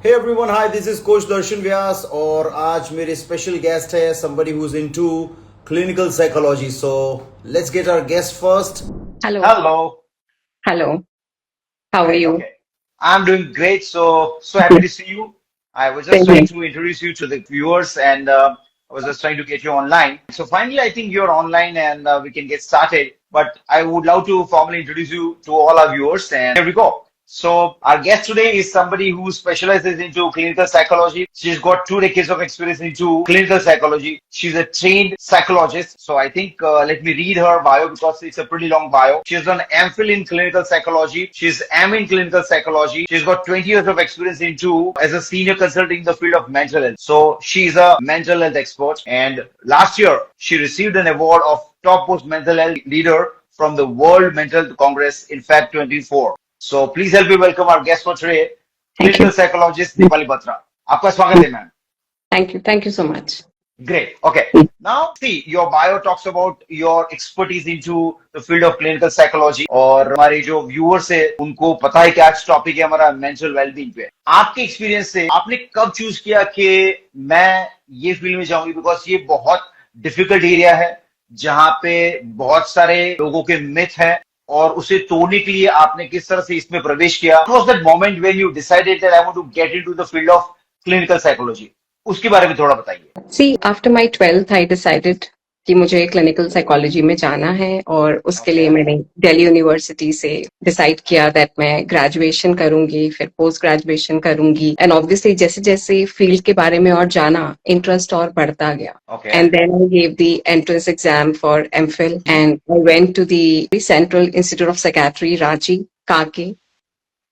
Hey everyone, hi, this is Coach Darshan Vyas और आज मेरे स्पेशल गेस्ट है somebody who's into clinical psychology. So let's get our guest first. Hello. Hello. Hello. How are Right. you? Okay. I'm doing great. So happy to see you. I was just Same trying here. to introduce you to the viewers, and I was just trying to get you online. So finally, I think you're online, and we can get started. But I would love to formally introduce you to all our viewers, and here we go. So our guest today is somebody who specializes into clinical psychology. She's got 2 decades of experience into clinical psychology. She's a trained psychologist. So I think let me read her bio because it's a pretty long bio. She's done MPhil in clinical psychology. She's M in clinical psychology. She's got 20 years of experience into as a senior consultant in the field of mental health. So she's a mental health expert. And last year she received an award of topmost mental health leader from the World Mental Health Congress in Feb 24. So please help me welcome our guest for today, Thank clinical you. psychologist Deepali Batra. आपका स्वागत है ma'am. Thank you. Thank you so much. Great. Okay. Now, see, your bio talks about your expertise into the field of clinical psychology. और हमारे जो viewers है उनको पता है कि आज टॉपिक है हमारा mental well-being पे. आपके एक्सपीरियंस से आपने कब चूज किया कि मैं ये फील्ड में जाऊंगी, बिकॉज ये बहुत डिफिकल्ट एरिया है जहाँ पे बहुत सारे लोगों के मिथ हैं और उसे तोड़ने के लिए आपने किस तरह से इसमें प्रवेश किया. What was that moment when you decided that I want to get into the field of clinical psychology? उसके बारे में थोड़ा बताइए. See, after my 12th, I decided कि मुझे क्लिनिकल साइकोलॉजी में जाना है और उसके लिए Okay. मैंने दिल्ली यूनिवर्सिटी से डिसाइड किया दैट मैं ग्रेजुएशन करूंगी, फिर पोस्ट ग्रेजुएशन करूंगी. एंड ऑब्वियसली जैसे जैसे फील्ड के बारे में और जाना, इंटरेस्ट और बढ़ता गया. Okay. And then I gave the entrance exam for MPhil and I went to the Central Institute of Psychiatry, Ranchi, Kake,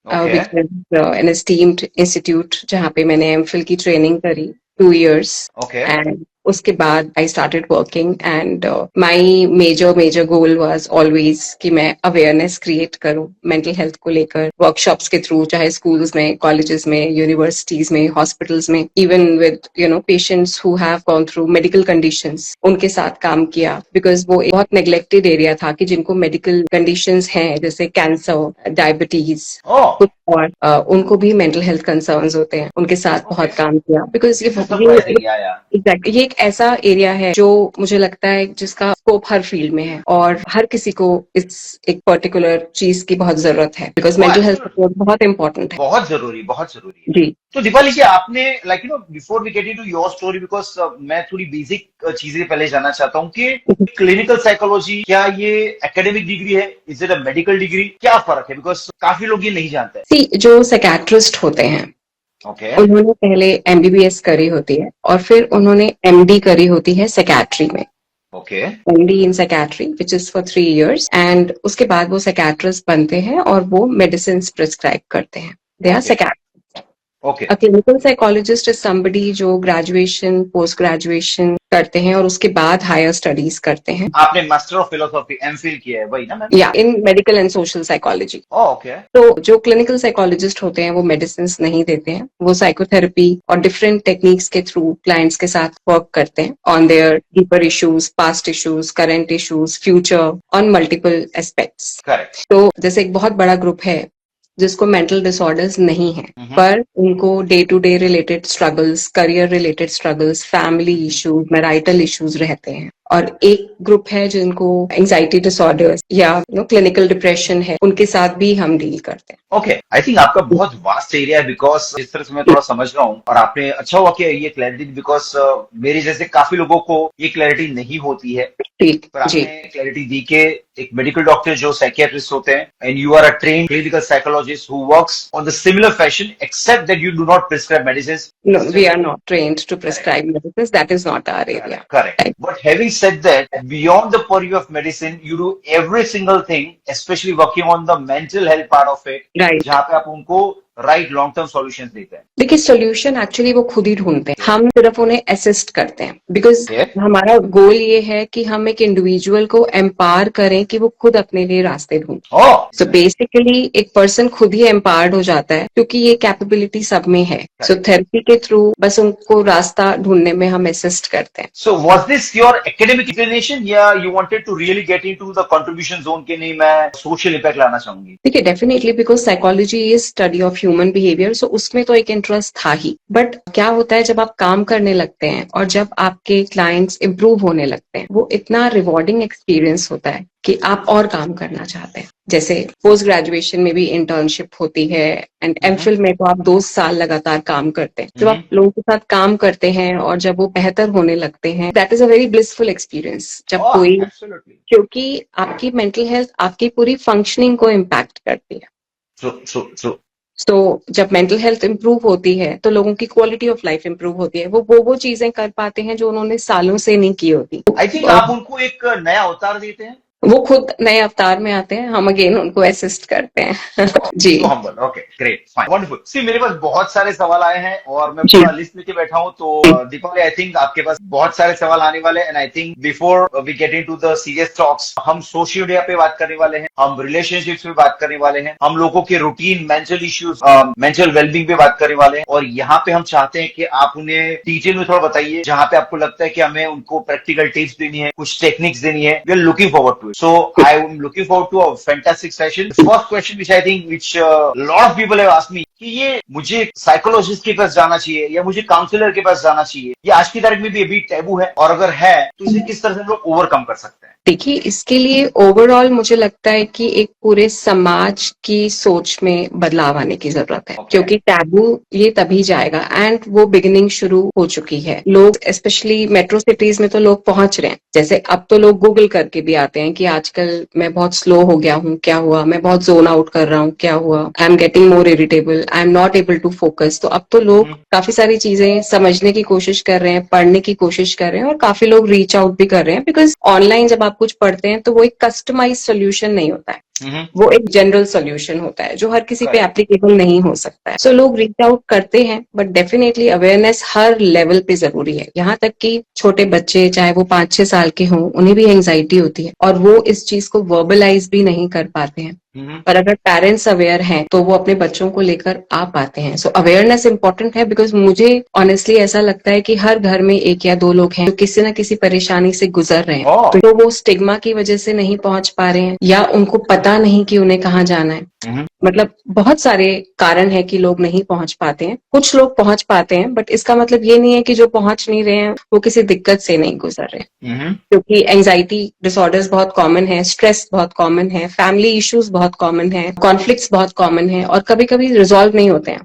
Okay. which is an esteemed institute जहाँ पे मैंने MPhil की ट्रेनिंग करी 2 years. Okay. And उसके बाद I started working and my major goal was always कि मैं awareness create करूँ mental health को लेकर workshops के through, चाहे schools में, colleges में, universities में, hospitals में, even with patients who have gone through medical conditions, उनके साथ काम किया because वो एक बहुत neglected area था कि जिनको medical conditions हैं जैसे cancer, diabetes, Oh, और उनको भी मेंटल हेल्थ कंसर्न्स होते हैं, उनके साथ बहुत okay. काम किया because This is surprising. Yeah. Exactly ये एक ऐसा एरिया है जो मुझे लगता है जिसका स्कोप हर फील्ड में है और हर किसी को इस एक पर्टिकुलर चीज की बहुत जरूरत है because Oh, mental health absolutely. Support बहुत इंपॉर्टेंट है. बहुत जरूरी है. जी. तो दीपाली जी आपने before we get into your story, because मैं थोड़ी बेसिक चीजें पहले जानना चाहता हूँ कि क्लिनिकल साइकोलॉजी क्या ये एकेडमिक डिग्री है, is it a medical degree, क्या फर्क है, बिकॉज काफी लोग ये नहीं जानते हैं. सी जो साइकियाट्रिस्ट होते हैं ओके. उन्होंने पहले एमबीबीएस करी होती है और फिर उन्होंने एमडी करी होती है साइकियाट्री में. Okay. MD in psychiatry, which is for 3 years, and उसके बाद वो psychiatrist बनते हैं और वो medicines prescribe करते हैं. They are Okay. psychiatrists. Okay. A clinical psychologist is somebody जो graduation, post graduation करते हैं और उसके बाद higher studies करते हैं. आपने मास्टर ऑफ फिलोसॉफी एमफिल किया है, वही ना ma'am? Yeah, in medical and social psychology. Okay. तो जो क्लिनिकल साइकोलॉजिस्ट होते हैं वो मेडिसिन नहीं देते हैं, वो साइकोथेरेपी और डिफरेंट टेक्निक्स के थ्रू क्लाइंट्स के साथ वर्क करते हैं on their deeper issues, past issues, current issues, future, on multiple aspects. Correct. तो जैसे एक बहुत बड़ा ग्रुप है जिसको मेंटल डिसऑर्डर्स नहीं है पर उनको day to day related struggles, career related struggles, family issues, marital issues रहते हैं. और एक ग्रुप है जिनको एंजाइटी डिसऑर्डर्स या क्लिनिकल डिप्रेशन है, उनके साथ भी हम डील करते हैं. ओके. आई थिंक आपका बहुत वास्ट एरिया है, बिकॉज इस तरह से मैं थोड़ा समझ रहा हूँ और आपने अच्छा हुआ कि ये क्लैरिटी, बिकॉज मेरे जैसे काफी लोगों को ये क्लैरिटी नहीं होती है, ठीक पर जी. आपने क्लैरिटी दी कि एक मेडिकल डॉक्टर जो साइकियाट्रिस्ट होते हैं and you are a trained clinical psychologist who works on the similar fashion except that you do not prescribe medicine. No, we are not trained to prescribe medicines. That is not our area. Correct. Right. But having said that, beyond the purview of medicine, you do every single thing, especially working on the mental health part of it, Right. जहाँ पे आप उनको right long term solutions देते हैं. देखिए solution actually वो खुद ही ढूंढते हैं, हम सिर्फ उन्हें असिस्ट करते हैं बिकॉज Okay. हमारा गोल ये है कि हम एक इंडिविजुअल को एम्पावर करें कि वो खुद अपने लिए रास्ते ढूंढे. Oh, सो बेसिकली एक पर्सन खुद ही एम्पावर्ड हो जाता है क्योंकि ये कैपेबिलिटी सब में है. सो थेरेपी के थ्रू बस उनको रास्ता ढूंढने में हम असिस्ट करते हैं. so was this your academic inclination? Yeah, you wanted to really get into the contribution zone कि नहीं मैं social impact लाना चाहूंगी. देखिए definitely because psychology is study of human behaviour, so उसमें तो एक इंटरेस्ट था ही। बट क्या होता है जब आप काम करने लगते हैं और जब आपके क्लाइंट्स इम्प्रूव होने लगते हैं, वो इतना रिवॉर्डिंग एक्सपीरियंस होता है कि आप और काम करना चाहते हैं। जैसे पोस्ट ग्रेजुएशन में भी इंटर्नशिप होती है एंड एमफिल में तो आप 2 साल लगातार काम करते हैं। जब आप लोगों के साथ काम करते हैं और जब वो बेहतर होने लगते हैं, that is a very blissful experience. जब Oh, कोई, absolutely. क्योंकि आपकी मेंटल हेल्थ आपकी पूरी फंक्शनिंग को इम्पैक्ट करती है। So. तो जब मेंटल हेल्थ इंप्रूव होती है तो लोगों की क्वालिटी ऑफ लाइफ इंप्रूव होती है। वो चीजें कर पाते हैं जो उन्होंने सालों से नहीं की होती। आई थिंक आप उनको एक नया अवतार देते हैं। वो खुद नए अवतार में आते हैं, हम अगेन उनको असिस्ट करते हैं। जी So humble. Okay, great, fine, wonderful. See, मेरे पास बहुत सारे सवाल आए हैं और मैं जी पूरा लिस्ट लेके बैठा हूँ। तो दीपावली, आई थिंक आपके पास बहुत सारे सवाल आने वाले हैं। And I think before we get into the serious talks, हम सोशल मीडिया पे बात करने वाले हैं, हम रिलेशनशिप्स पे बात करने वाले हैं, हम लोगों के routine mental issues, mental wellbeing पे बात करने वाले हैं। और यहाँ पे हम चाहते हैं कि आप उन्हें डिटेल में थोड़ा बताइए, जहाँ पे आपको लगता है कि हमें उनको प्रैक्टिकल टिप्स देनी है, कुछ टेक्निक्स देनी है। We are looking forward to it. So I am looking forward to a fantastic session. First question which I think which lot of people have asked me कि ये मुझे साइकोलॉजिस्ट के पास जाना चाहिए या मुझे काउंसलर के पास जाना चाहिए, ये आज की तारीख में भी अभी टैबू है, और अगर है तो इसे किस तरह से हम लोग ओवरकम कर सकते हैं? देखिए, इसके लिए ओवरऑल मुझे लगता है कि एक पूरे समाज की सोच में बदलाव आने की जरूरत है। Okay. क्योंकि टैबू ये तभी जाएगा, एंड वो बिगिनिंग शुरू हो चुकी है। लोग स्पेशली मेट्रो सिटीज में तो लोग पहुंच रहे हैं। जैसे अब तो लोग गूगल करके भी आते हैं कि आजकल मैं बहुत स्लो हो गया हूँ, क्या हुआ, मैं बहुत जोन आउट कर रहा हूँ, क्या हुआ, I am getting more irritable, I am not able to focus. तो अब तो लोग काफी सारी चीजें समझने की कोशिश कर रहे हैं, पढ़ने की कोशिश कर रहे हैं, और काफी लोग रीच आउट भी कर रहे हैं। बिकॉज ऑनलाइन जब आप कुछ पढ़ते हैं तो वो एक कस्टमाइज सोल्यूशन नहीं होता है, वो एक जनरल सोल्यूशन होता है जो हर किसी पे Correct. एप्लीकेबल नहीं हो सकता है। सो लोग रीच आउट करते हैं, but definitely awareness her level पे जरूरी है। यहाँ तक कि छोटे बच्चे, चाहे वो 5-6 साल के हों, उन्हें भी एंजाइटी होती है और वो इस चीज को वर्बलाइज भी नहीं कर पाते हैं। पर अगर पेरेंट्स अवेयर हैं तो वो अपने बच्चों को लेकर आ पाते हैं। सो अवेयरनेस इंपॉर्टेंट है, बिकॉज मुझे ऑनेस्टली ऐसा लगता है कि हर घर में 1 या 2 लोग हैं जो किसी न किसी परेशानी से गुजर रहे हैं। Oh. तो वो स्टिग्मा की वजह से नहीं पहुंच पा रहे हैं, या उनको पता नहीं कि उन्हें कहाँ जाना है। मतलब बहुत सारे कारण है कि लोग नहीं पहुंच पाते हैं। कुछ लोग पहुंच पाते हैं, बट इसका मतलब ये नहीं है कि जो पहुंच नहीं रहे हैं वो किसी दिक्कत से नहीं गुजर रहे। क्योंकि एंजाइटी डिसऑर्डर्स बहुत कॉमन है, स्ट्रेस बहुत कॉमन है, फैमिली इश्यूज बहुत कॉमन है, कॉन्फ्लिक्ट्स बहुत कॉमन है, और कभी कभी रिजॉल्व नहीं होते हैं।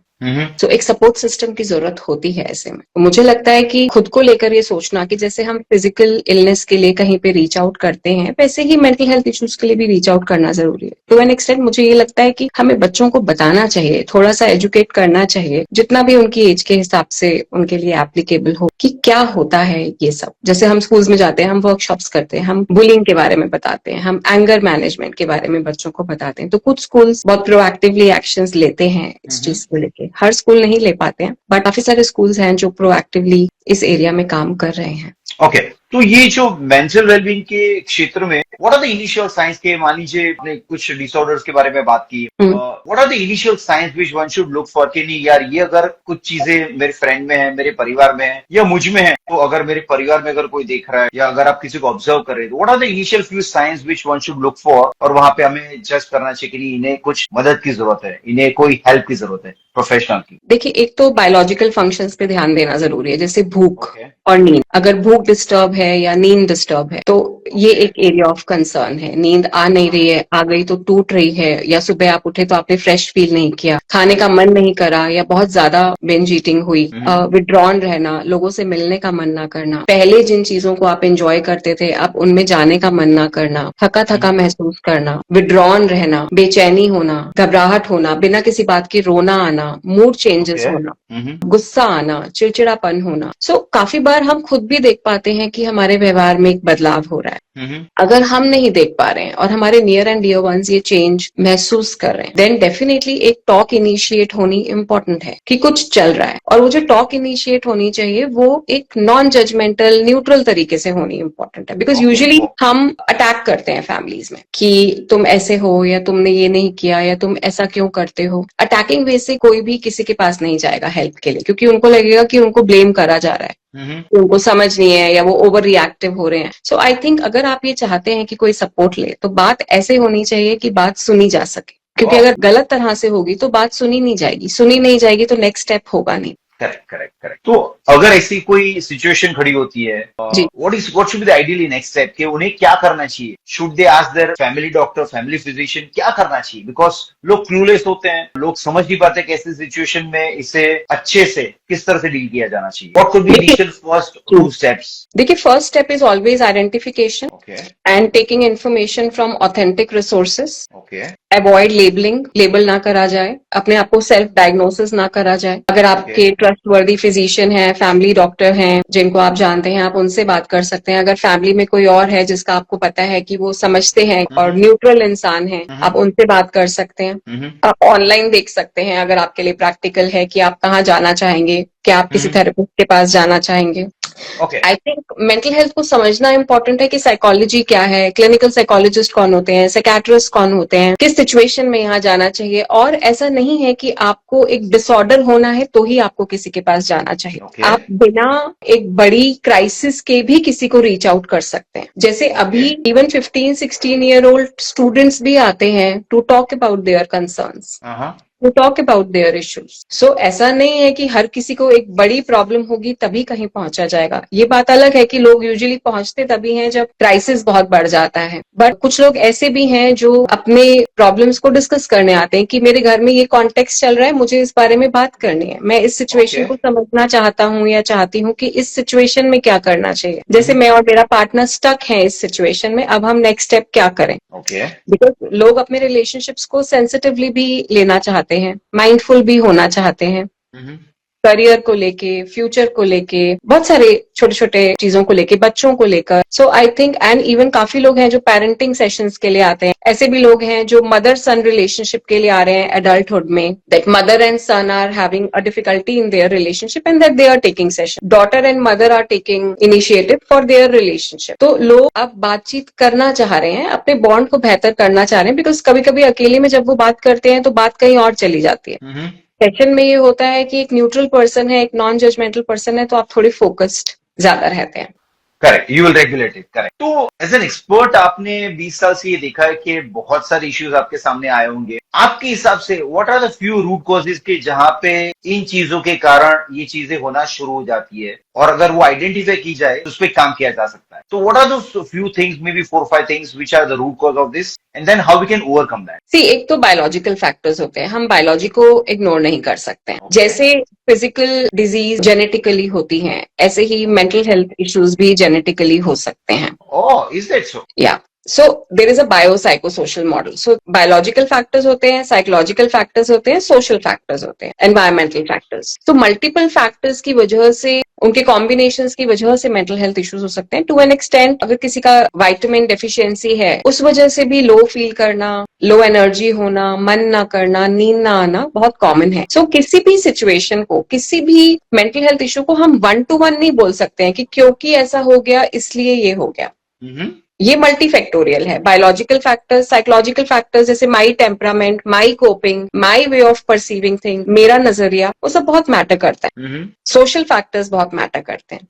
तो एक सपोर्ट सिस्टम की जरूरत होती है ऐसे में। मुझे लगता है कि खुद को लेकर ये सोचना कि जैसे हम फिजिकल इलनेस के लिए कहीं पे रीच आउट करते हैं, वैसे ही मेंटल हेल्थ इश्यूज के लिए भी रीच आउट करना जरूरी है। टू एन एक्सटेंट मुझे ये लगता है कि हमें बच्चों को बताना चाहिए, थोड़ा सा एजुकेट करना चाहिए, जितना भी उनकी एज के हिसाब से उनके लिए एप्लीकेबल हो, कि क्या होता है ये सब। जैसे हम स्कूल्स में जाते हैं, हम वर्कशॉप्स करते हैं, हम बुलिंग के बारे में बताते हैं, हम एंगर मैनेजमेंट के बारे में बच्चों को बताते हैं। तो कुछ स्कूल्स बहुत प्रोएक्टिवली एक्शंस लेते हैं इस चीज को लेके, हर स्कूल नहीं ले पाते हैं, बट काफी सारे स्कूल्स हैं जो प्रोएक्टिवली इस एरिया में काम कर रहे हैं। ओके, तो ये जो मेंटल वेलबींग के क्षेत्र में what are the initial signs के, मान लीजिए आपने कुछ डिसऑर्डर्स के बारे में बात की, what are the initial signs which one should look for कि नहीं यार, ये अगर कुछ चीजें मेरे फ्रेंड में है, मेरे परिवार में है, या मुझ में है, तो अगर मेरे परिवार में अगर कोई देख रहा है या अगर आप किसी को ऑब्जर्व कर रहे हैं, तो what are the initial few signs which one should look for, और वहां पे हमें जज करना चाहिए कि नहीं, इन्हें कुछ मदद की जरूरत है, इन्हें कोई हेल्प की जरूरत है प्रोफेशनल की? देखिए, एक तो बायोलॉजिकल फंक्शंस पे ध्यान देना जरूरी है, जैसे भूख Okay. और नींद। अगर भूख डिस्टर्ब है या नींद डिस्टर्ब है तो ये एक एरिया ऑफ कंसर्न है। नींद आ नहीं रही है, आ गई तो टूट रही है, या सुबह आप उठे तो आपने फ्रेश फील नहीं किया, खाने का मन नहीं करा, या बहुत ज्यादा बिंज ईटिंग हुई, विड्रॉन रहना, लोगों से मिलने का मन ना करना, पहले जिन चीजों को आप एंजॉय करते थे अब उनमें जाने का मन ना करना, थका थका महसूस करना, विड्रॉन रहना, बेचैनी होना, घबराहट होना, बिना किसी बात की रोना आना, मूड चेंजेस Okay. होना, गुस्सा आना, चिड़चिड़ापन होना। सो काफी बार हम खुद भी देख पाते हैं कि हमारे व्यवहार में एक बदलाव हो रहा है। अगर हम नहीं देख पा रहे हैं और हमारे नियर एंड डियर वंस ये चेंज महसूस कर रहे हैं, देन डेफिनेटली एक टॉक इनिशिएट होनी इंपॉर्टेंट है कि कुछ चल रहा है। और वो जो टॉक इनिशिएट होनी चाहिए वो एक नॉन जजमेंटल, न्यूट्रल तरीके से होनी इंपॉर्टेंट है। बिकॉज यूजुअली हम अटैक करते हैं फैमिलीज में कि तुम ऐसे हो, या तुमने ये नहीं किया, या तुम ऐसा क्यों करते हो। अटैकिंग वे से कोई भी किसी के पास नहीं जाएगा हेल्प के लिए, क्योंकि उनको लगेगा कि उनको ब्लेम करा जा रहा है, उनको समझ नहीं है, या वो ओवर रिएक्टिव हो रहे हैं। सो आई थिंक अगर आप ये चाहते हैं कि कोई सपोर्ट ले, तो बात ऐसे होनी चाहिए कि बात सुनी जा सके। क्योंकि Wow. अगर गलत तरह से होगी तो बात सुनी नहीं जाएगी तो नेक्स्ट स्टेप होगा नहीं। Correct correct correct. तो अगर ऐसी कोई सिचुएशन खड़ी होती है, जी। What should be the ideally next step, कि उन्हें क्या करना चाहिए? Should they ask their family doctor, family physician, क्या करना चाहिए? बिकॉज लोग क्लूलेस होते हैं, लोग समझ नहीं पाते कि ऐसी सिचुएशन में इसे अच्छे से किस तरह से डील किया जाना चाहिए। What could be initial first 2 steps? देखिए, first step is always identification okay and taking information from authentic resources. Okay avoid labelling, label ना करा जाए, अपने आप को सेल्फ डायग्नोसिस ना करा जाए। अगर आपके ट्रस्टवर्दी फिजिशियन है, फैमिली डॉक्टर हैं जिनको आप जानते हैं, आप उनसे बात कर सकते हैं। अगर फैमिली में कोई और है जिसका आपको पता है कि वो समझते हैं और न्यूट्रल इंसान है, आप उनसे बात कर सकते हैं। आप ऑनलाइन देख सकते हैं अगर आपके लिए प्रैक्टिकल है कि आप कहाँ जाना चाहेंगे, क्या आप किसी थेरेपिस्ट के पास जाना चाहेंगे। Okay I think mental health को समझना इंपॉर्टेंट है कि साइकोलॉजी क्या है, क्लिनिकल साइकोलॉजिस्ट कौन होते हैं, साइकेट्रिस्ट कौन होते हैं, किस सिचुएशन में यहाँ जाना चाहिए। और ऐसा नहीं है कि आपको एक डिसऑर्डर होना है तो ही आपको किसी के पास जाना चाहिए। Okay. आप बिना एक बड़ी क्राइसिस के भी किसी को रीच आउट कर सकते हैं। जैसे अभी इवन 15-16 ईयर ओल्ड स्टूडेंट्स भी आते हैं to talk about their concerns, to talk about their issues. So ऐसा नहीं है कि हर किसी को एक बड़ी प्रॉब्लम होगी तभी कहीं पहुंचा जाएगा। ये बात अलग है कि लोग यूजुअली पहुंचते तभी हैं जब क्राइसिस बहुत बढ़ जाता है, बट कुछ लोग ऐसे भी हैं जो अपने प्रॉब्लम्स को डिस्कस करने आते हैं कि मेरे घर में ये कॉन्टेक्स्ट चल रहा है, मुझे इस बारे में बात करनी है, मैं इस सिचुएशन को समझना चाहता हूँ या चाहती हूँ कि इस सिचुएशन में क्या करना चाहिए। जैसे मैं और मेरा पार्टनर स्टक है इस सिचुएशन में, अब हम नेक्स्ट स्टेप क्या करें। बिकॉज लोग अपने रिलेशनशिप्स को सेंसिटिवली भी लेना चाहते हैं, माइंडफुल भी होना चाहते हैं, करियर को लेके, फ्यूचर को लेके, बहुत सारे छोटे छोटे चीजों को लेके, बच्चों को लेकर। सो आई थिंक एंड इवन काफी लोग हैं जो पेरेंटिंग सेशंस के लिए आते हैं। ऐसे भी लोग हैं जो मदर सन रिलेशनशिप के लिए आ रहे हैं एडल्टहुड में, that mother and son are having a difficulty in their relationship and that they are taking session. Daughter and mother are taking initiative for their relationship. तो लोग अब बातचीत करना चाह रहे हैं, अपने बॉन्ड को बेहतर करना चाह रहे हैं। बिकॉज कभी कभी अकेले में जब वो बात करते हैं तो बात कहीं और चली जाती है। सेशन में ये होता है कि एक न्यूट्रल पर्सन है, एक नॉन जजमेंटल पर्सन है, तो आप थोड़ी फोकस्ड ज्यादा रहते हैं। Correct, you will regulate it. Correct. तो एज एन एक्सपर्ट आपने 20 साल से ये देखा है कि बहुत सारे इश्यूज आपके सामने आए होंगे। आपके हिसाब से what are the few root causes के जहां पे इन चीजों के कारण ये चीजें होना शुरू हो जाती है, और अगर वो आइडेंटिफाई की जाए तो उस पर काम किया जा सकता है। तो what are the few things, may be 4-5 things which are the root cause of this, and then how we can overcome that? See, एक तो बायोलॉजिकल फैक्टर्स होते हैं, हम बायोलॉजी को इग्नोर नहीं कर सकते हैं। जैसे फिजिकल डिजीज जेनेटिकली होती हैं, ऐसे ही मेंटल हेल्थ इश्यूज भी जेनेटिकली हो सकते हैं। Oh, is that so? या so there is a biopsychosocial model. So biological factors होते हैं, साइकोलॉजिकल फैक्टर्स होते हैं, सोशल फैक्टर्स होते हैं, एनवायरमेंटल फैक्टर्स। तो मल्टीपल फैक्टर्स की वजह से, उनके कॉम्बिनेशंस की वजह से मेंटल हेल्थ इश्यूज हो सकते हैं। टू एन एक्सटेंट अगर किसी का विटामिन डेफिशिएंसी है, उस वजह से भी लो फील करना, लो एनर्जी होना, मन ना करना, नींद ना आना बहुत कॉमन है। सो किसी भी सिचुएशन को, किसी भी मेंटल हेल्थ इश्यू को हम 1-to-1 नहीं बोल सकते हैं कि क्योंकि ऐसा हो गया इसलिए ये हो गया। ये मल्टीफैक्टोरियल है। बायोलॉजिकल फैक्टर्स, साइकोलॉजिकल फैक्टर्स, जैसे my temperament, my coping, my way of perceiving thing, मेरा नजरिया, वो सब बहुत मैटर करता है। सोशल फैक्टर्स बहुत मैटर करते हैं,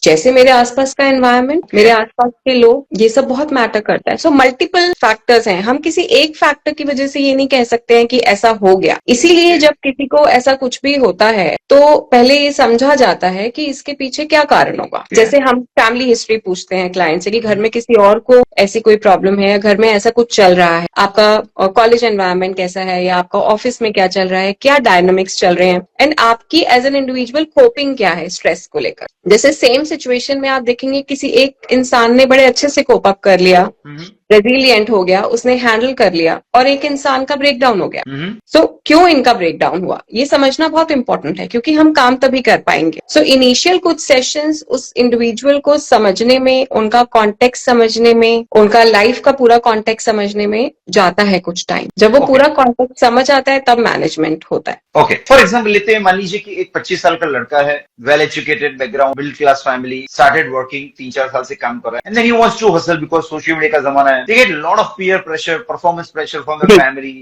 जैसे मेरे आसपास का एनवायरनमेंट, मेरे आसपास के लोग, ये सब बहुत मैटर करता है। सो मल्टीपल फैक्टर्स हैं, हम किसी एक फैक्टर की वजह से ये नहीं कह सकते हैं कि ऐसा हो गया। इसीलिए जब किसी को ऐसा कुछ भी होता है तो पहले ये समझा जाता है कि इसके पीछे क्या कारण होगा। जैसे हम फैमिली हिस्ट्री पूछते हैं क्लाइंट से कि घर में किसी और को ऐसी कोई प्रॉब्लम है, घर में ऐसा कुछ चल रहा है, आपका कॉलेज एनवायरनमेंट कैसा है, या आपका ऑफिस में क्या चल रहा है, क्या डायनामिक्स चल रहे हैं, एंड आपकी एज एन इंडिविजुअल कोपिंग क्या है स्ट्रेस को लेकर। जैसे सेम सिचुएशन में आप देखेंगे किसी एक इंसान ने बड़े अच्छे से कोप अप कर लिया, रेजिलिएंट हो गया, उसने हैंडल कर लिया, और एक इंसान का ब्रेकडाउन हो गया। सो क्यों इनका ब्रेकडाउन हुआ, ये समझना बहुत इंपॉर्टेंट है, क्योंकि हम काम तभी कर पाएंगे। सो इनिशियल कुछ सेशंस उस इंडिविजुअल को समझने में, उनका कॉन्टेक्स्ट समझने में, उनका लाइफ का पूरा कॉन्टेक्स्ट समझने में जाता है कुछ टाइम। जब वो पूरा कॉन्टेक्स्ट समझ आता है तब मैनेजमेंट होता है। ओके, फॉर एग्जाम्पल लेते हैं, मान लीजिए कि एक 25 साल का लड़का है, well educated background, middle class family, started working, 3-4 साल से काम कर रहा है, and then he wants to hustle because social media का जमाना है। They get a lot of peer pressure, performance pressure from the family.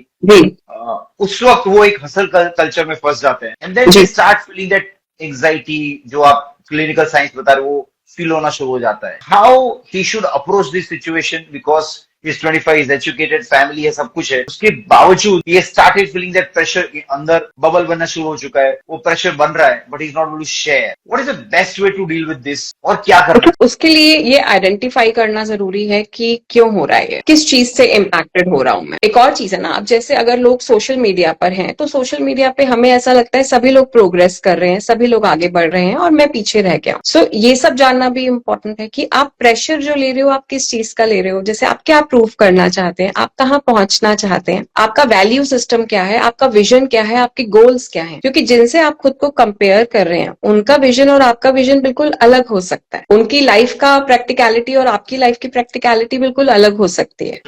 उस वक्त वो एक हसल कल्चर में फंस जाते हैं, and then they start feeling that anxiety जो आप क्लिनिकल साइंस बता रहे हो, वो फील होना शुरू हो जाता है। How he should approach this situation, because is 25, is educated, family है, सब कुछ है, उसके बावजूद ये स्टार्टेड फीलिंग दैट प्रेशर, अंदर बबल बनना शुरू हो चुका है, वो प्रेशर बन रहा है but is not able to share. What is the best way to deal with this, और क्या करना है? उसके लिए ये आइडेंटिफाई करना जरूरी है कि क्यों हो रहा है, ये किस चीज से इम्पैक्टेड हो रहा हूं मैं। एक और चीज है ना, अब जैसे अगर लोग सोशल मीडिया पर हैं तो सोशल मीडिया पे हमें ऐसा लगता है सभी लोग प्रोग्रेस कर रहे हैं, सभी लोग आगे बढ़ रहे हैं और मैं पीछे रह गया। सो ये सब जानना भी इम्पोर्टेंट है कि आप प्रेशर जो ले रहे हो आप किस चीज का ले रहे हो। जैसे आप क्या प्रूव करना चाहते हैं, आप कहाँ पहुंचना चाहते हैं, आपका वैल्यू सिस्टम क्या है, आपका विजन क्या है, आपके गोल्स क्या है। क्योंकि जिनसे आप खुद को कंपेयर कर रहे हैं उनका विजन और आपका विजन बिल्कुल अलग हो सकता है। उनकी लाइफ का प्रैक्टिकलिटी और आपकी लाइफ की प्रैक्टिकलिटी बिल्कुल अलग हो सकती है।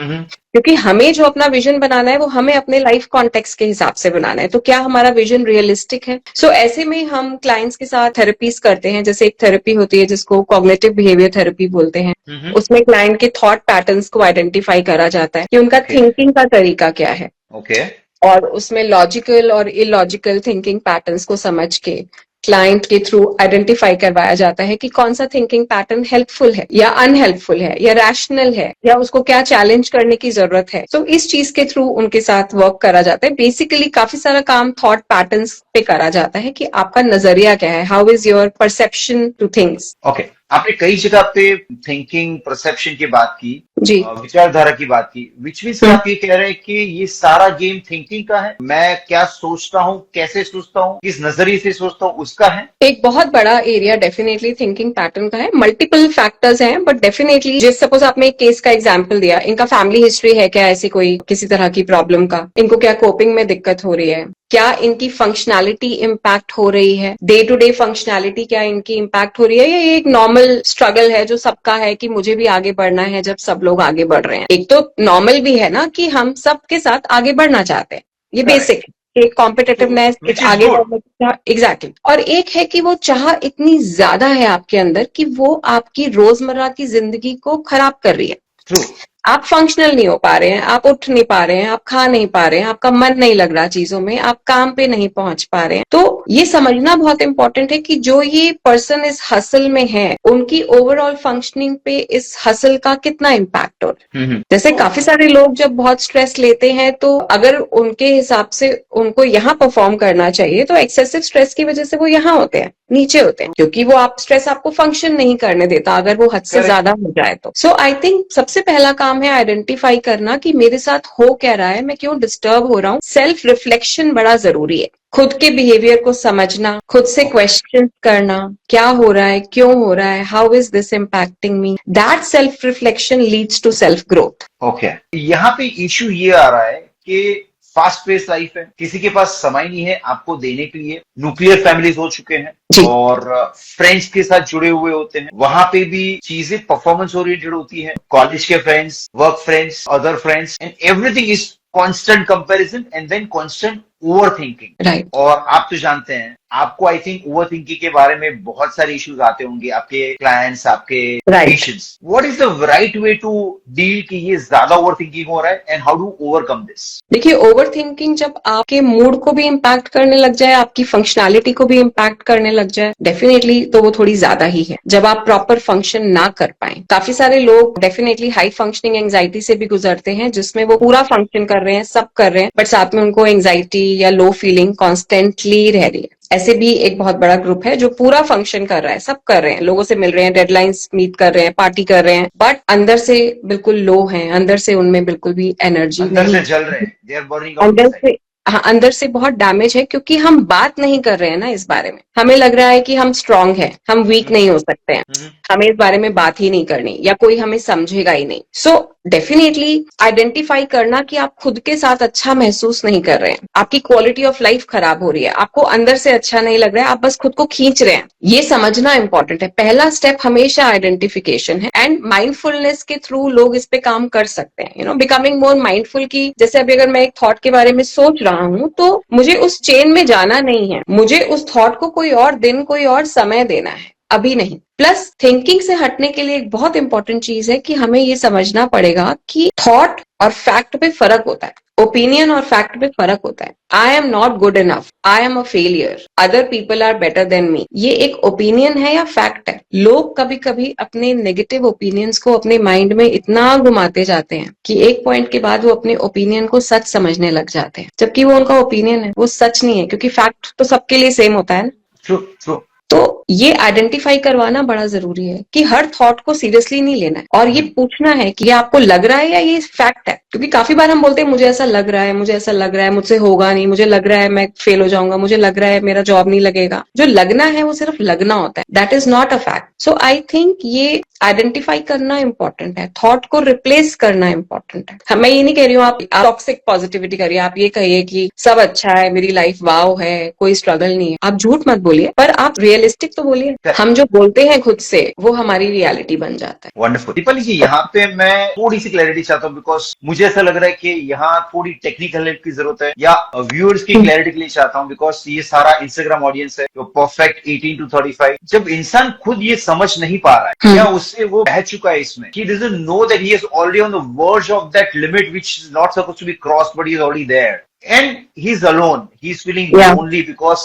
क्योंकि हमें जो अपना विजन बनाना है वो हमें अपने लाइफ कॉन्टेक्स्ट के हिसाब से बनाना है। तो क्या हमारा विजन रियलिस्टिक है? सो ऐसे में हम क्लाइंट्स के साथ थेरेपीज करते हैं। जैसे एक थेरेपी होती है जिसको कॉग्निटिव बिहेवियर थेरेपी बोलते हैं। उसमें क्लाइंट के थॉट पैटर्न्स को आइडेंटिफाई करा जाता है कि उनका थिंकिंग का तरीका क्या है। ओके। और उसमें लॉजिकल और इलॉजिकल थिंकिंग पैटर्न्स को समझ के क्लाइंट के थ्रू आइडेंटिफाई करवाया जाता है कि कौन सा थिंकिंग पैटर्न हेल्पफुल है या अनहेल्पफुल है या रैशनल है या उसको क्या चैलेंज करने की जरूरत है। तो इस चीज के थ्रू उनके साथ वर्क करा जाता है। बेसिकली काफी सारा काम थॉट पैटर्न्स पे करा जाता है कि आपका नजरिया क्या है, how is your perception two things. Okay, आपने कई जगह पे थिंकिंग परसेप्शन की बात की जी, विचारधारा की बात की, विच मीन्स आप ये कह रहे हैं कि ये सारा गेम थिंकिंग का है। मैं क्या सोचता हूँ, कैसे सोचता हूँ, किस नजरिए से सोचता हूँ, उसका है। एक बहुत बड़ा एरिया डेफिनेटली थिंकिंग पैटर्न का है। मल्टीपल फैक्टर्स हैं बट डेफिनेटली जिस सपोज आपने एक केस का एग्जांपल दिया, इनका फैमिली हिस्ट्री है क्या, ऐसी कोई किसी तरह की प्रॉब्लम का, इनको क्या कोपिंग में दिक्कत हो रही है, क्या इनकी फंक्शनैलिटी इम्पैक्ट हो रही है, डे टू डे फंक्शनैलिटी क्या इनकी इम्पैक्ट हो रही है, या ये एक नॉर्मल स्ट्रगल है जो सबका है कि मुझे भी आगे बढ़ना है जब सब लोग आगे बढ़ रहे हैं। एक तो नॉर्मल भी है ना कि हम सबके साथ आगे बढ़ना चाहते हैं, ये बेसिक एक कॉम्पिटिटिवनेस, एक आगे बढ़ने का एग्जैक्टली। और एक है कि वो चाह इतनी ज्यादा है आपके अंदर कि वो आपकी रोजमर्रा की जिंदगी को खराब कर रही है। True. आप फंक्शनल नहीं हो पा रहे हैं, आप उठ नहीं पा रहे हैं, आप खा नहीं पा रहे हैं, आपका मन नहीं लग रहा चीजों में, आप काम पे नहीं पहुंच पा रहे हैं। तो ये समझना बहुत इंपॉर्टेंट है कि जो ये पर्सन इस हसल में है उनकी ओवरऑल फंक्शनिंग पे इस हसल का कितना इम्पैक्ट हो रहा है। जैसे काफी सारे लोग जब बहुत स्ट्रेस लेते हैं तो अगर उनके हिसाब से उनको यहाँ परफॉर्म करना चाहिए तो एक्सेसिव स्ट्रेस की वजह से वो यहाँ होते हैं, नीचे होते हैं, क्योंकि वो आप स्ट्रेस आपको फंक्शन नहीं करने देता अगर वो हद से ज्यादा हो जाए तो। सो आई थिंक सबसे पहला काम है आइडेंटिफाई करना कि मेरे साथ हो क्या रहा है, मैं क्यों डिस्टर्ब हो रहा हूँ। सेल्फ रिफ्लेक्शन बड़ा जरूरी है। खुद के बिहेवियर को समझना, खुद से क्वेश्चन करना, क्या हो रहा है, क्यों हो रहा है, how is this impacting me. That self reflection leads to self growth. Okay, यहाँ पे इश्यू ये आ रहा है कि फास्ट पेस लाइफ है, किसी के पास समय नहीं है आपको देने के लिए, न्यूक्लियर फैमिलीज हो चुके हैं और फ्रेंड्स के साथ जुड़े हुए होते हैं, वहां पे भी चीजें परफॉर्मेंस ओरिएंटेड होती है, कॉलेज के friends, work friends, other friends, and everything is constant comparison and then constant over thinking. Right. और आप तो जानते हैं, आपको आई थिंक ओवर थिंकिंग के बारे में बहुत सारे इश्यूज आते होंगे, आपके क्लाइंट्स, आपके patients. What is the right way to deal कि ये ज्यादा ओवर थिंकिंग हो रहा है and how to overcome this? देखिए, ओवर थिंकिंग जब आपके मूड को भी इम्पैक्ट करने लग जाए, आपकी फंक्शनैलिटी को भी इम्पैक्ट करने लग जाए, डेफिनेटली तो वो थोड़ी ज्यादा ही है। जब आप प्रॉपर फंक्शन ना कर पाए, काफी सारे लोग डेफिनेटली हाई फंक्शनिंग एंजाइटी से भी गुजरते हैं जिसमें वो पूरा फंक्शन कर रहे हैं, सब कर रहे हैं, बट साथ में उनको एंजाइटी या लो फीलिंग कॉन्स्टेंटली रह रही है। ऐसे भी एक बहुत बड़ा ग्रुप है जो पूरा फंक्शन कर रहा है, सब कर रहे हैं, लोगों से मिल रहे हैं, डेडलाइंस मीट कर रहे हैं, पार्टी कर रहे हैं, बट अंदर से बिल्कुल लो हैं, अंदर से उनमें बिल्कुल भी एनर्जी अंदर नहीं, से जल रहे हैं, they are burning out अंदर inside. से, हाँ, अंदर से बहुत डैमेज है क्योंकि हम बात नहीं कर रहे हैं ना इस बारे में। हमें लग रहा है कि हम स्ट्रांग हैं, हम वीक नहीं हो सकते हैं, हमें इस बारे में बात ही नहीं करनी या कोई हमें समझेगा ही नहीं। सो डेफिनेटली आइडेंटिफाई करना कि आप खुद के साथ अच्छा महसूस नहीं कर रहे हैं, आपकी क्वालिटी ऑफ लाइफ खराब हो रही है, आपको अंदर से अच्छा नहीं लग रहा है, आप बस खुद को खींच रहे हैं, ये समझना इंपॉर्टेंट है। पहला स्टेप हमेशा आइडेंटिफिकेशन है एंड माइंडफुलनेस के थ्रू लोग इस पे काम कर सकते हैं। बिकमिंग मोर माइंडफुल की जैसे अभी अगर मैं एक थॉट के बारे में सोच रहा हूं तो मुझे उस चेन में जाना नहीं है, मुझे उस थॉट को कोई और दिन, कोई और समय देना है। अभी नहीं। प्लस थिंकिंग से हटने के लिए एक बहुत इंपॉर्टेंट चीज है कि हमें ये समझना पड़ेगा कि थॉट और फैक्ट पे फर्क होता है, ओपिनियन और फैक्ट पे फर्क होता है। I am not good enough, I am a failure, other people are better than me, ये एक ओपिनियन है या फैक्ट है? लोग कभी कभी अपने नेगेटिव ओपिनियंस को अपने माइंड में इतना घुमाते जाते हैं कि एक पॉइंट के बाद वो अपने ओपिनियन को सच समझने लग जाते हैं, जबकि वो उनका ओपिनियन है, वो सच नहीं है, क्योंकि फैक्ट तो सबके लिए सेम होता है ना। True true. तो ये आइडेंटिफाई करवाना बड़ा जरूरी है कि हर थॉट को सीरियसली नहीं लेना है, और ये पूछना है कि ये आपको लग रहा है या ये फैक्ट है। क्योंकि काफी बार हम बोलते हैं मुझे ऐसा लग रहा है, मुझे ऐसा लग रहा है, मुझसे होगा नहीं, मुझे लग रहा है मैं फेल हो जाऊंगा, मुझे लग रहा है मेरा जॉब नहीं लगेगा। जो लगना है वो सिर्फ लगना होता है, that is not a fact. So I think ये आइडेंटिफाई करना इंपॉर्टेंट है, थॉट को रिप्लेस करना इंपॉर्टेंट है। मैं ये नहीं कह रही हूँ आप टॉक्सिक पॉजिटिविटी करिए, आप ये कहिए कि सब अच्छा है, मेरी लाइफ वाव है, कोई स्ट्रगल नहीं है, आप झूठ मत बोलिए, पर आप रियलिस्टिक तो बोलिए। हम जो बोलते हैं खुद से वो हमारी रियलिटी बन जाता है। वंडरफुल। दीपाली जी, यहाँ पे मैं थोड़ी सी क्लैरिटी चाहता हूँ, बिकॉज मुझे ऐसा लग रहा है कि यहाँ थोड़ी टेक्निकल हेल्प की जरूरत है, या व्यूअर्स की क्लैरिटी के लिए चाहता हूँ, बिकॉज ये सारा इंस्टाग्राम ऑडियंस है जो परफेक्ट 18 to 35। जब इंसान खुद ये समझ नहीं पा रहा है या उससे वो बह चुका है इसमें, he doesn't know that he is already on the verge of that limit which is not supposed to be crossed, but he is already there. And he's alone. He's feeling lonely because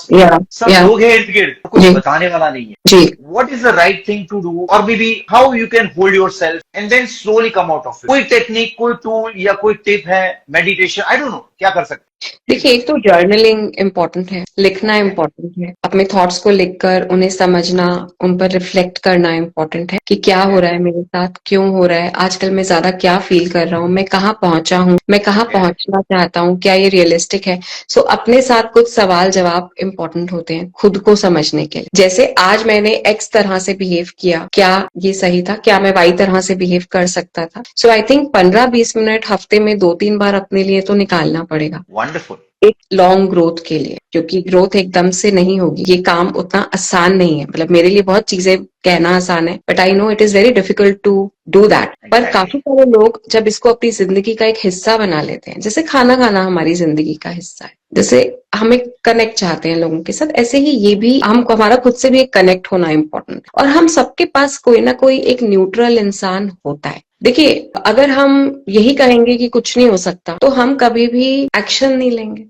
सब लोग हैं इर्द गिर्द, कुछ बताने वाला नहीं है। What is the right thing to do, or maybe how you can hold yourself and then slowly come out of it? कोई टेक्निक, कोई टूल या कोई टिप है, मेडिटेशन, आई डोंट नो, क्या कर सकते? देखिए, एक तो जर्नलिंग इम्पोर्टेंट है, लिखना इम्पोर्टेंट है, अपने थॉट्स को लिखकर उन्हें समझना, उन पर रिफ्लेक्ट करना इम्पोर्टेंट है कि क्या हो रहा है मेरे साथ, क्यों हो रहा है, आजकल मैं ज्यादा क्या फील कर रहा हूँ, मैं कहाँ पहुंचा हूँ, मैं कहाँ पहुंचना चाहता हूँ, क्या ये रियलिस्टिक है। सो अपने साथ कुछ सवाल जवाब इम्पोर्टेंट होते हैं खुद को समझने के लिए। जैसे आज मैंने एक्स तरह से बिहेव किया, क्या ये सही था, क्या मैं वाई तरह से बिहेव कर सकता था। सो आई थिंक 15-20 मिनट हफ्ते में 2-3 बार अपने लिए तो निकालना पड़ेगा, वंडरफुल, एक लॉन्ग ग्रोथ के लिए, क्योंकि ग्रोथ एकदम से नहीं होगी। ये काम उतना आसान नहीं है, मतलब मेरे लिए बहुत चीजें कहना आसान है, but I know it is very difficult to do that. पर काफी सारे लोग जब इसको अपनी जिंदगी का एक हिस्सा बना लेते हैं, जैसे खाना खाना हमारी जिंदगी का हिस्सा है, जैसे हमें कनेक्ट चाहते हैं लोगों के साथ, ऐसे ही ये भी हमारा खुद से भी एक कनेक्ट होना इम्पोर्टेंट है। और हम सबके पास कोई ना कोई एक न्यूट्रल इंसान होता है। देखिए, अगर हम यही कहेंगे कि कुछ नहीं हो सकता, तो हम कभी भी एक्शन नहीं लेंगे।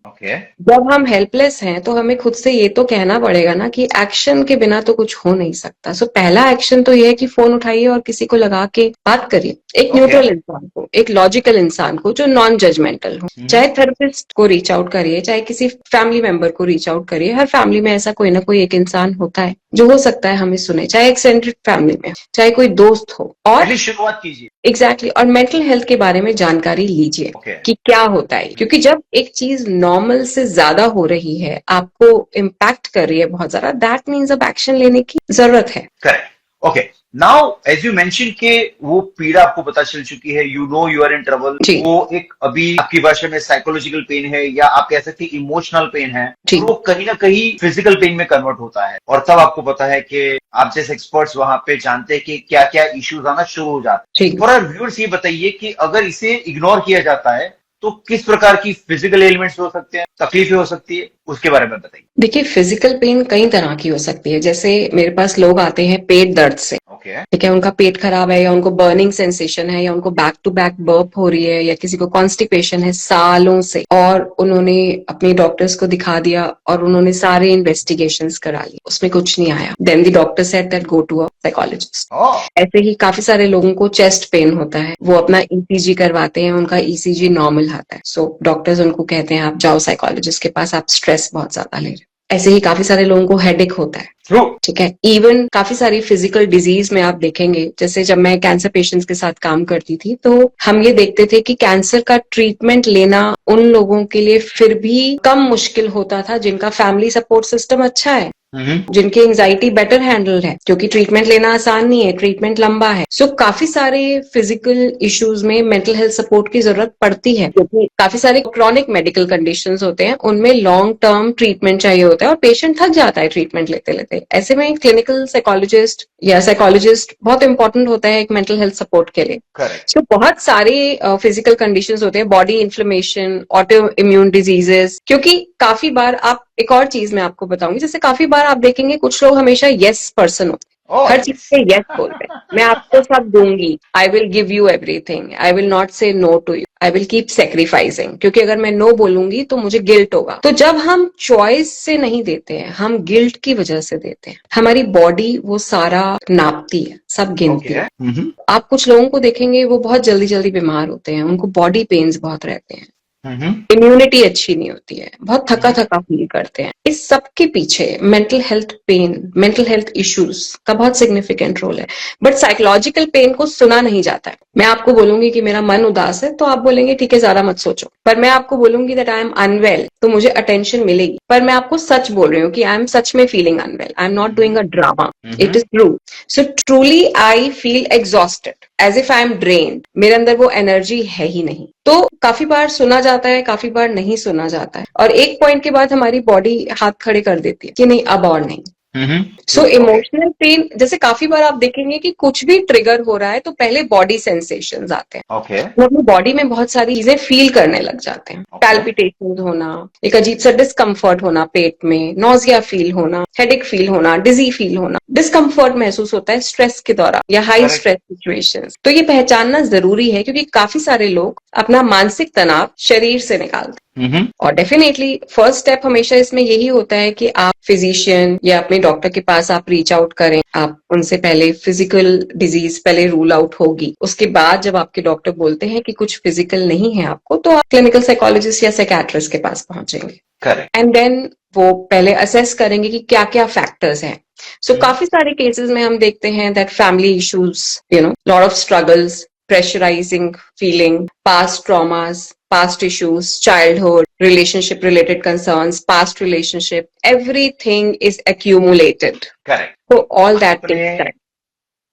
जब हम हेल्पलेस हैं तो हमें खुद से ये तो कहना पड़ेगा ना कि एक्शन के बिना तो कुछ हो नहीं सकता। सो पहला एक्शन तो ये है कि फोन उठाइए और किसी को लगा के बात करिए, एक न्यूट्रल इंसान को, एक लॉजिकल इंसान को जो नॉन जजमेंटल हो। चाहे थेरेपिस्ट को रीच आउट करिए, चाहे किसी फैमिली मेंबर को रीच आउट करिए, हर फैमिली में ऐसा कोई ना कोई एक इंसान होता है जो हो सकता है हमें सुने, चाहे एक्सटेंडेड फैमिली में, चाहे कोई दोस्त हो। और शुरुआत कीजिए, एग्जैक्टली, और मेंटल हेल्थ के बारे में जानकारी लीजिए कि क्या होता है, क्योंकि जब एक चीज नॉर्मल से ज्यादा हो रही है, आपको इम्पैक्ट कर रही है बहुत ज्यादा, दैट मीन्स अब एक्शन लेने की जरूरत है। Correct, okay. Now as you mention के वो पीड़ा आपको पता चल चुकी है, you know you are in trouble, वो एक अभी आपकी भाषा में साइकोलॉजिकल पेन है, या आप कह सकते हैं इमोशनल पेन है, तो वो कहीं ना कहीं फिजिकल पेन में कन्वर्ट होता है। और तब आपको पता है कि आप जैसे एक्सपर्ट्स वहां पे जानते हैं कि क्या क्या इश्यूज आना शुरू हो जाते हैं। और व्यूअर्स ये बताइए कि अगर इसे इग्नोर किया जाता है तो किस प्रकार की फिजिकल एलिमेंट्स हो सकते हैं, तकलीफें हो सकती है, उसके बारे में बताइए। देखिए, फिजिकल पेन कई तरह की हो सकती है। जैसे मेरे पास लोग आते हैं पेट दर्द से, ठीक है, उनका पेट खराब है, या उनको बर्निंग सेंसेशन है, या उनको बैक टू बैक बर्प हो रही है, या किसी को कॉन्स्टिपेशन है सालों से, और उन्होंने अपने डॉक्टर्स को दिखा दिया और उन्होंने सारे इन्वेस्टिगेशंस करा लिए, उसमें कुछ नहीं आया, then the doctor said that go to a psychologist. ऐसे ही काफी सारे लोगों को चेस्ट पेन होता है, वो अपना ईसीजी करवाते हैं, उनका ईसीजी नॉर्मल आता है, सो डॉक्टर्स उनको कहते हैं आप जाओ साइकोलॉजिस्ट के पास, आप स्ट्रेस बहुत ज्यादा ले रहे हो। ऐसे ही काफी सारे लोगों को हेडेक होता है, ठीक है। इवन काफी सारी फिजिकल डिजीज में आप देखेंगे, जैसे जब मैं कैंसर पेशेंट्स के साथ काम करती थी तो हम ये देखते थे कि कैंसर का ट्रीटमेंट लेना उन लोगों के लिए फिर भी कम मुश्किल होता था जिनका फैमिली सपोर्ट सिस्टम अच्छा है, जिनकी एंजाइटी बेटर हैंडल्ड है, क्योंकि ट्रीटमेंट लेना आसान नहीं है, ट्रीटमेंट लंबा है। सो काफी सारे फिजिकल इश्यूज में मेंटल हेल्थ सपोर्ट की जरूरत पड़ती है, क्योंकि काफी सारे क्रॉनिक मेडिकल कंडीशंस होते हैं, उनमें लॉन्ग टर्म ट्रीटमेंट चाहिए होता है और पेशेंट थक जाता है ट्रीटमेंट लेते लेते। ऐसे में क्लिनिकल साइकोलॉजिस्ट या साइकोलॉजिस्ट बहुत इंपॉर्टेंट होता है एक मेंटल हेल्थ सपोर्ट के लिए। तो बहुत सारे फिजिकल कंडीशंस होते हैं, body inflammation, auto immune diseases, क्योंकि काफी बार आप, एक और चीज मैं आपको बताऊंगी, जैसे काफी बार आप देखेंगे कुछ लोग हमेशा यस पर्सन होते हैं, Oh, हर चीज yes. पे यस बोलते हैं, मैं आपको सब दूंगी, I will give you everything, I will not say no to you, I will keep sacrificing, क्योंकि अगर मैं नो बोलूंगी तो मुझे गिल्ट होगा। तो जब हम चॉइस से नहीं देते हैं, हम गिल्ट की वजह से देते हैं, हमारी बॉडी वो सारा नापती है, सब गिनती Okay. है। Mm-hmm. आप कुछ लोगों को देखेंगे वो बहुत जल्दी जल्दी बीमार होते हैं, उनको बॉडी पेन्स बहुत रहते हैं, Mm-hmm. इम्यूनिटी अच्छी नहीं होती है, बहुत थका थका फील करते हैं। इस सब के पीछे mental health pain, mental health issues का बहुत सिग्निफिकेंट रोल है। बट साइकोलॉजिकल पेन को सुना नहीं जाता है। मैं आपको बोलूंगी कि मेरा मन उदास है तो आप बोलेंगे ठीक है ज्यादा मत सोचो, पर मैं आपको बोलूंगी दैट आई एम अनवेल तो मुझे अटेंशन मिलेगी, पर मैं आपको सच बोल रही हूँ कि आई एम सच में feeling unwell, I am not doing a drama, it is true. So truly I feel exhausted, as if I am drained, मेरे अंदर वो एनर्जी है ही नहीं। तो काफी बार सुना जाता है, काफी बार नहीं सुना जाता है, और एक पॉइंट के बाद हमारी बॉडी हाथ खड़े कर देती है कि नहीं अब और नहीं। Mm-hmm. सो इमोशनल पेन, जैसे काफी बार आप देखेंगे कि कुछ भी ट्रिगर हो रहा है तो पहले बॉडी सेंसेशंस आते हैं, Okay. वो अपनी बॉडी में बहुत सारी चीजें फील करने लग जाते हैं। Okay. पैल्पिटेशन होना, एक अजीब सा डिस्कम्फर्ट होना पेट में, नोजिया फील होना, हेडेक फील होना, डिजी फील होना, डिस्कम्फर्ट महसूस होता है स्ट्रेस के दौरान या हाई Correct. Stress situations. तो ये पहचानना जरूरी है क्योंकि काफी सारे लोग अपना मानसिक तनाव शरीर से निकालते हैं। Mm-hmm. और डेफिनेटली फर्स्ट स्टेप हमेशा इसमें यही होता है कि आप फिजिशियन या अपने डॉक्टर के पास आप रीच आउट करें, आप उनसे पहले फिजिकल डिजीज पहले रूल आउट होगी, उसके बाद जब आपके डॉक्टर बोलते हैं कि कुछ फिजिकल नहीं है आपको तो आप क्लिनिकल साइकोलॉजिस्ट या साइकियाट्रिस्ट के पास पहुंचेंगे, Correct. एंड देन वो पहले असेस करेंगे कि क्या क्या फैक्टर्स हैं। सो काफी सारे केसेस में हम देखते हैं that family issues, lot of struggles, pressurizing feeling, past traumas, past issues, childhood, relationship related concerns, past relationship, everything is accumulated. Correct. So all that आपने takes time.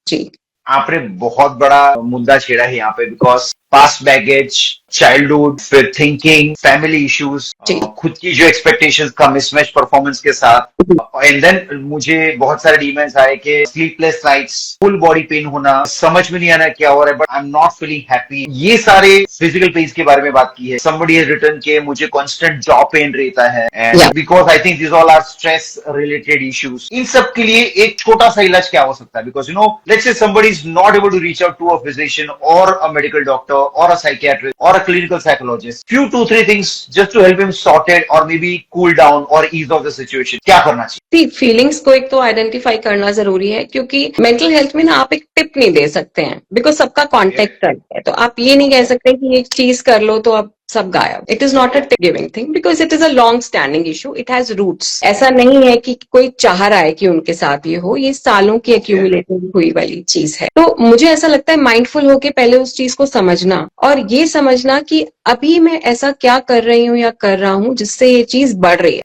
जी, आपने बहुत बड़ा मुद्दा छेड़ा है यहाँ पे, बिकॉज पास्ट बैगेज, चाइल्डहुड, फिर थिंकिंग, फैमिली इश्यूज, जी, खुद की जो एक्सपेक्टेशंस का मिसमैच परफॉर्मेंस के साथ, एंड देन मुझे बहुत सारे डीमेंस आए कि sleepless nights, full body pain होना, समझ में नहीं आना क्या हो रहा है, but I am not feeling happy. ये सारे फिजिकल पेन्स के बारे में बात की है। समबडी हैज रिटन के मुझे कांस्टेंट जॉ पेन रहता है, and Yeah. Because I think this all are stress related issues. इन सब के लिए एक छोटा सा इलाज क्या हो सकता है? Because let's say somebody is not able to reach out to a physician or a medical doctor or a psychiatrist or a clinical psychologist. Few 2-3 things just to help him sort it or maybe cool down or ease off the situation. क्या करना चाहिए? Feelings को एक तो identify करना जरूरी है, क्योंकि मेंटल हेल्थ में ना आप एक टिप नहीं दे सकते हैं, बिकॉज सबका कॉन्टेक्ट अलग है। तो आप ये नहीं कह सकते कि एक चीज कर लो तो अब सब गायब। It is not a tip giving thing because it is a long standing issue, it has roots. ऐसा नहीं है कि कोई चाह रहा है कि उनके साथ ये हो, ये सालों की एक्यूमुलेटेड हुई वाली चीज है। तो मुझे ऐसा लगता है माइंडफुल होके पहले उस चीज को समझना, और ये समझना कि अभी मैं ऐसा क्या कर रही हूँ या कर रहा हूँ जिससे ये चीज बढ़ रही है।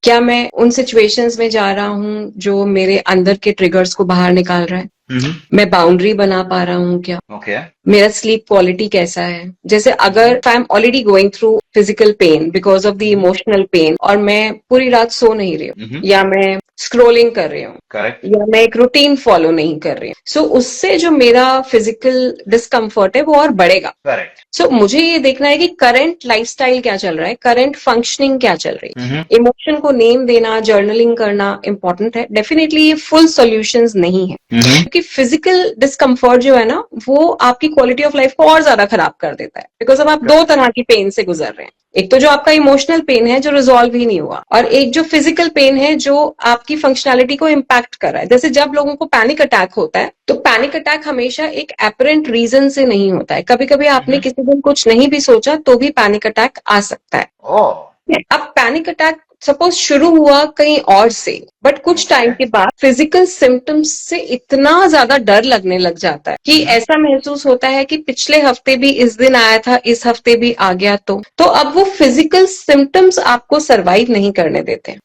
क्या मैं उन सिचुएशंस में जा रहा हूँ जो मेरे अंदर के ट्रिगर्स को बाहर निकाल रहा है? मैं बाउंड्री बना पा रहा हूँ क्या? Okay. मेरा स्लीप क्वालिटी कैसा है? जैसे अगर I am already going through physical pain because of the emotional pain, और मैं पूरी रात सो नहीं रही हूँ, या मैं स्क्रोलिंग कर रही हूँ, Correct. या मैं एक रूटीन फॉलो नहीं कर रही हूँ, सो उससे जो मेरा फिजिकल डिस्कम्फर्ट है वो और बढ़ेगा। Correct. सो मुझे ये देखना है कि करंट लाइफस्टाइल क्या चल रहा है, करंट फंक्शनिंग क्या चल रही है। इमोशन को नेम देना, जर्नलिंग करना इंपॉर्टेंट है। डेफिनेटली ये फुल सॉल्यूशंस नहीं है, क्योंकि फिजिकल डिस्कम्फर्ट जो है ना वो आपकी क्वालिटी ऑफ लाइफ को और ज्यादा खराब कर देता है। बिकॉज अब आप दो तरह की पेन से गुजर रहे हैं, एक तो जो आपका इमोशनल पेन है जो रिजॉल्व ही नहीं हुआ, और एक जो फिजिकल पेन है जो आपकी फंक्शनैलिटी को इम्पैक्ट कर रहा है। जैसे जब लोगों को पैनिक अटैक होता है तो पैनिक अटैक हमेशा एक एपरेंट रीजन से नहीं होता है। कभी कभी आपने किसी दिन कुछ नहीं भी सोचा तो भी पैनिक अटैक आ सकता है। Oh. अब पैनिक अटैक सपोज शुरू हुआ कहीं और से, बट कुछ टाइम के बाद फिजिकल सिम्टम्स से इतना ज्यादा डर लगने लग जाता है कि ऐसा महसूस होता है कि पिछले हफ्ते भी इस दिन आया था, इस हफ्ते भी आ गया। तो अब वो फिजिकल सिम्टम्स आपको सरवाइव नहीं करने देते।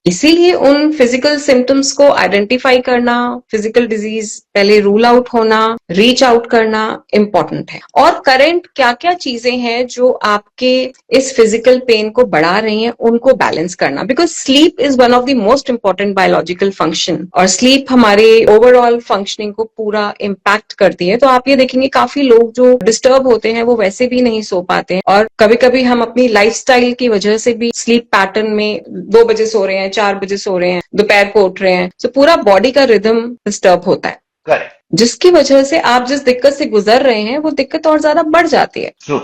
इसीलिए उन फिजिकल सिम्टम्स को आइडेंटिफाई करना, फिजिकल डिजीज पहले रूल आउट होना, रीच आउट करना इम्पोर्टेंट है। और करंट क्या क्या चीजें हैं जो आपके इस फिजिकल पेन को बढ़ा रही हैं उनको बैलेंस करना, because sleep is one of the most important biological function, और स्लीप हमारे ओवरऑल फंक्शनिंग को पूरा इम्पैक्ट करती है। तो आप ये देखेंगे काफी लोग जो डिस्टर्ब होते हैं वो वैसे भी नहीं सो पाते हैं, और कभी कभी हम अपनी लाइफस्टाइल की वजह से भी स्लीप पैटर्न में 2 बजे सो रहे हैं, 4 बजे सो रहे हैं, दोपहर को उठ रहे हैं, तो पूरा बॉडी का रिदम डिस्टर्ब होता है, करेक्ट, जिसकी वजह से आप जिस दिक्कत से गुजर रहे हैं वो दिक्कत और ज्यादा बढ़ जाती है। True,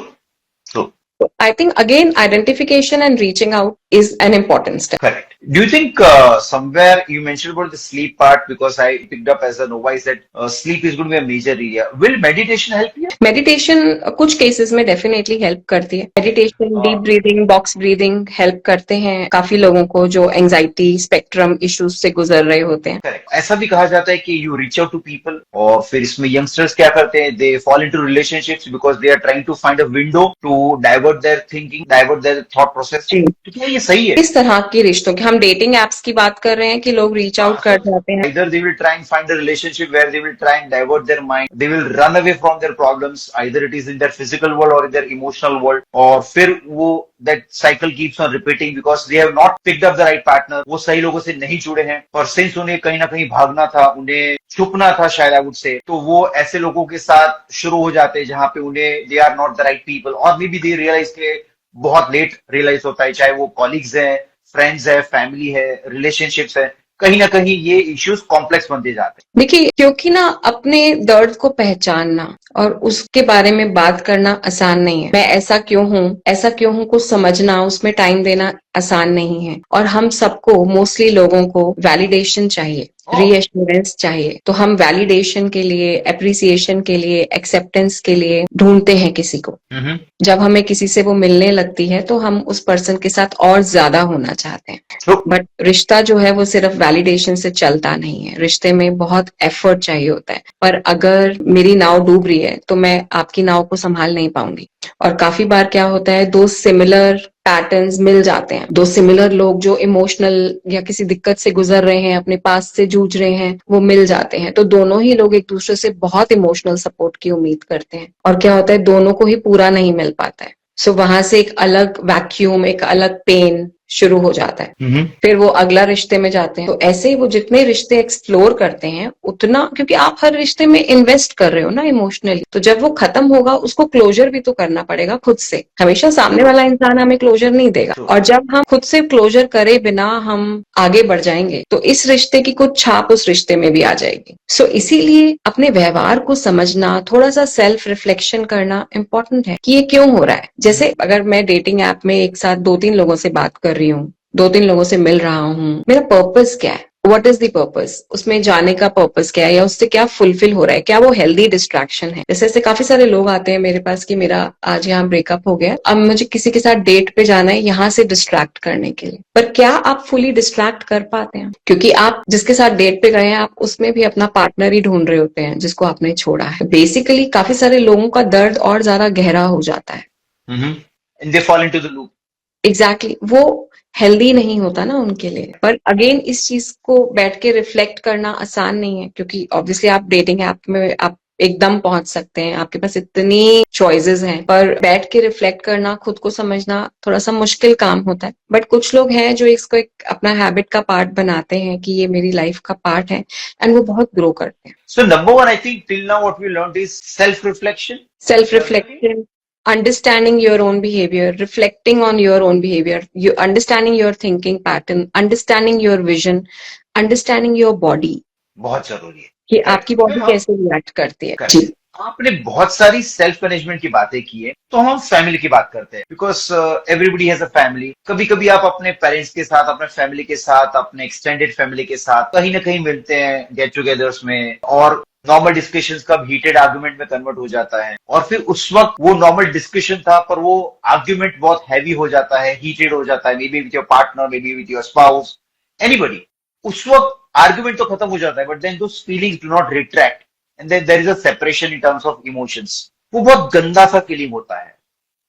true, I think again identification and reaching out is an important step. correct. Do you think somewhere you mentioned about the sleep part, because I picked up as a novice that sleep is going to be a major area. Will meditation help you? Meditation कुछ cases में definitely help करती है। Meditation, deep breathing, box breathing help करते हैं काफी लोगों को जो एंजाइटी स्पेक्ट्रम इश्यूज से गुजर रहे होते हैं। Correct. ऐसा भी कहा जाता है कि you reach out to people, और फिर इसमें यंगस्टर्स क्या करते हैं, they fall into relationships because they are trying to find a window to divert their thinking, divert their thought process. जी। तो क्या ये सही है? इस तरह के रिश्तों की हम डेटिंग एप्स की बात कर रहे हैं कि लोग रीच आउट कर जाते हैं। Either they will try and find a relationship where they will try and divert their mind, they will run away from their problems, either it is in their physical world or in their emotional world, और फिर वो that cycle keeps on repeating because they have not picked up the right partner. वो सही लोगों से नहीं जुड़े हैं, और सिंस उन्हें कहीं ना कहीं भागना था, उन्हें छुपना था शायद आई वुड से, तो वो ऐसे लोगों के साथ शुरू हो जाते हैं जहां पे उन्हें they are not the right people, और मे बी दे रियलाइज के बहुत लेट रियलाइज होता है, चाहे वो कॉलीग्स है, फ्रेंड्स है, फैमिली है, रिलेशनशिप्स है, कहीं ना कहीं ये इश्यूज कॉम्प्लेक्स बनते जाते हैं। देखिए, क्योंकि ना अपने दर्द को पहचानना और उसके बारे में बात करना आसान नहीं है। मैं ऐसा क्यों हूँ को समझना, उसमें टाइम देना आसान नहीं है। और हम सबको, मोस्टली लोगों को वैलिडेशन चाहिए, रीएश्योरेंस चाहिए। तो हम वैलिडेशन के लिए, एप्रिसिएशन के लिए, एक्सेप्टेंस के लिए ढूंढते हैं किसी को। जब हमें किसी से वो मिलने लगती है तो हम उस पर्सन के साथ और ज्यादा होना चाहते हैं। बट रिश्ता जो है वो सिर्फ वैलिडेशन से चलता नहीं है, रिश्ते में बहुत एफर्ट चाहिए होता है। पर अगर मेरी नाव डूब रही है तो मैं आपकी नाव को संभाल नहीं पाऊंगी। और काफी बार क्या होता है, दो सिमिलर पैटर्न्स मिल जाते हैं, दो सिमिलर लोग जो इमोशनल या किसी दिक्कत से गुजर रहे हैं, अपने पास से जूझ रहे हैं, वो मिल जाते हैं। तो दोनों ही लोग एक दूसरे से बहुत इमोशनल सपोर्ट की उम्मीद करते हैं, और क्या होता है, दोनों को ही पूरा नहीं मिल पाता है। सो वहां से एक अलग वैक्यूम, एक अलग पेन शुरू हो जाता है। फिर वो अगला रिश्ते में जाते हैं। तो ऐसे ही वो जितने रिश्ते एक्सप्लोर करते हैं उतना, क्योंकि आप हर रिश्ते में इन्वेस्ट कर रहे हो ना इमोशनली, तो जब वो खत्म होगा उसको क्लोजर भी तो करना पड़ेगा खुद से। हमेशा सामने वाला इंसान हमें क्लोजर नहीं देगा, और जब हम खुद से क्लोजर करे बिना हम आगे बढ़ जाएंगे तो इस रिश्ते की कुछ छाप उस रिश्ते में भी आ जाएगी। सो इसीलिए अपने व्यवहार को समझना, थोड़ा सा सेल्फ रिफ्लेक्शन करना इम्पोर्टेंट है कि ये क्यों हो रहा है। जैसे अगर मैं डेटिंग ऐप में एक साथ 2-3 लोगों से बात कर रही हूँ, 2-3 लोगों से मिल रहा हूँ, मेरा पर्पस क्या है, व्हाट इज द पर्पस, उसमें जाने का पर्पस क्या है, या उससे क्या फुलफिल हो रहा है, क्या वो हेल्दी डिस्ट्रैक्शन है। जैसे ऐसे काफी सारे लोग आते हैं मेरे पास कि मेरा आज यहाँ ब्रेकअप हो गया, अब मुझे किसी के साथ डेट पे जाना है यहाँ से डिस्ट्रैक्ट करने के लिए। पर क्या आप फुली डिस्ट्रैक्ट कर पाते हैं? क्योंकि आप जिसके साथ डेट पे गए हैं, आप उसमें भी अपना पार्टनर ही ढूंढ रहे होते हैं जिसको आपने छोड़ा है। बेसिकली काफी सारे लोगों का दर्द और ज्यादा गहरा हो जाता है। And they fall into the loop. Exactly, वो हेल्दी नहीं होता ना उनके लिए। पर अगेन इस चीज को बैठ के रिफ्लेक्ट करना आसान नहीं है, क्योंकि ऑब्वियसली आप डेटिंग ऐप में आप एकदम पहुंच सकते हैं, आपके पास इतनी चॉइसेस हैं, पर बैठ के रिफ्लेक्ट करना, खुद को समझना थोड़ा सा मुश्किल काम होता है। बट कुछ लोग हैं जो इसको एक अपना हैबिट का पार्ट बनाते हैं कि ये मेरी लाइफ का पार्ट है, एंड वो बहुत ग्रो करते हैं। So number one, I think till now what we learned is self-reflection. Self-reflection, understanding your own behavior, reflecting on your own behavior, you understanding your thinking pattern, understanding your vision, understanding your body, बहुत जरूरी है कि आपकी body कैसे react करती है। Correct. जी, आपने बहुत सारी सेल्फ मैनेजमेंट की बातें की है, तो हम फैमिली की बात करते हैं, because everybody has a family. कभी कभी आप अपने पेरेंट्स के साथ, अपने फैमिली के साथ, अपने एक्सटेंडेड फैमिली के साथ कहीं ना कहीं मिलते हैं गेट टुगेदर्स में, और नॉर्मल डिस्कशंस कब हीटेड आर्गुमेंट में कन्वर्ट हो जाता है, और फिर उस वक्त वो नॉर्मल डिस्कशन था पर वो आर्ग्यूमेंट बहुत हैवी हो जाता है, हीटेड हो जाता है, maybe with your partner, maybe with your spouse, anybody. उस वक्त आर्ग्यूमेंट तो खत्म हो जाता है, but then those feelings do not retract, and then there is a separation in terms of emotions. वो बहुत गंदा सा फीलिंग होता है।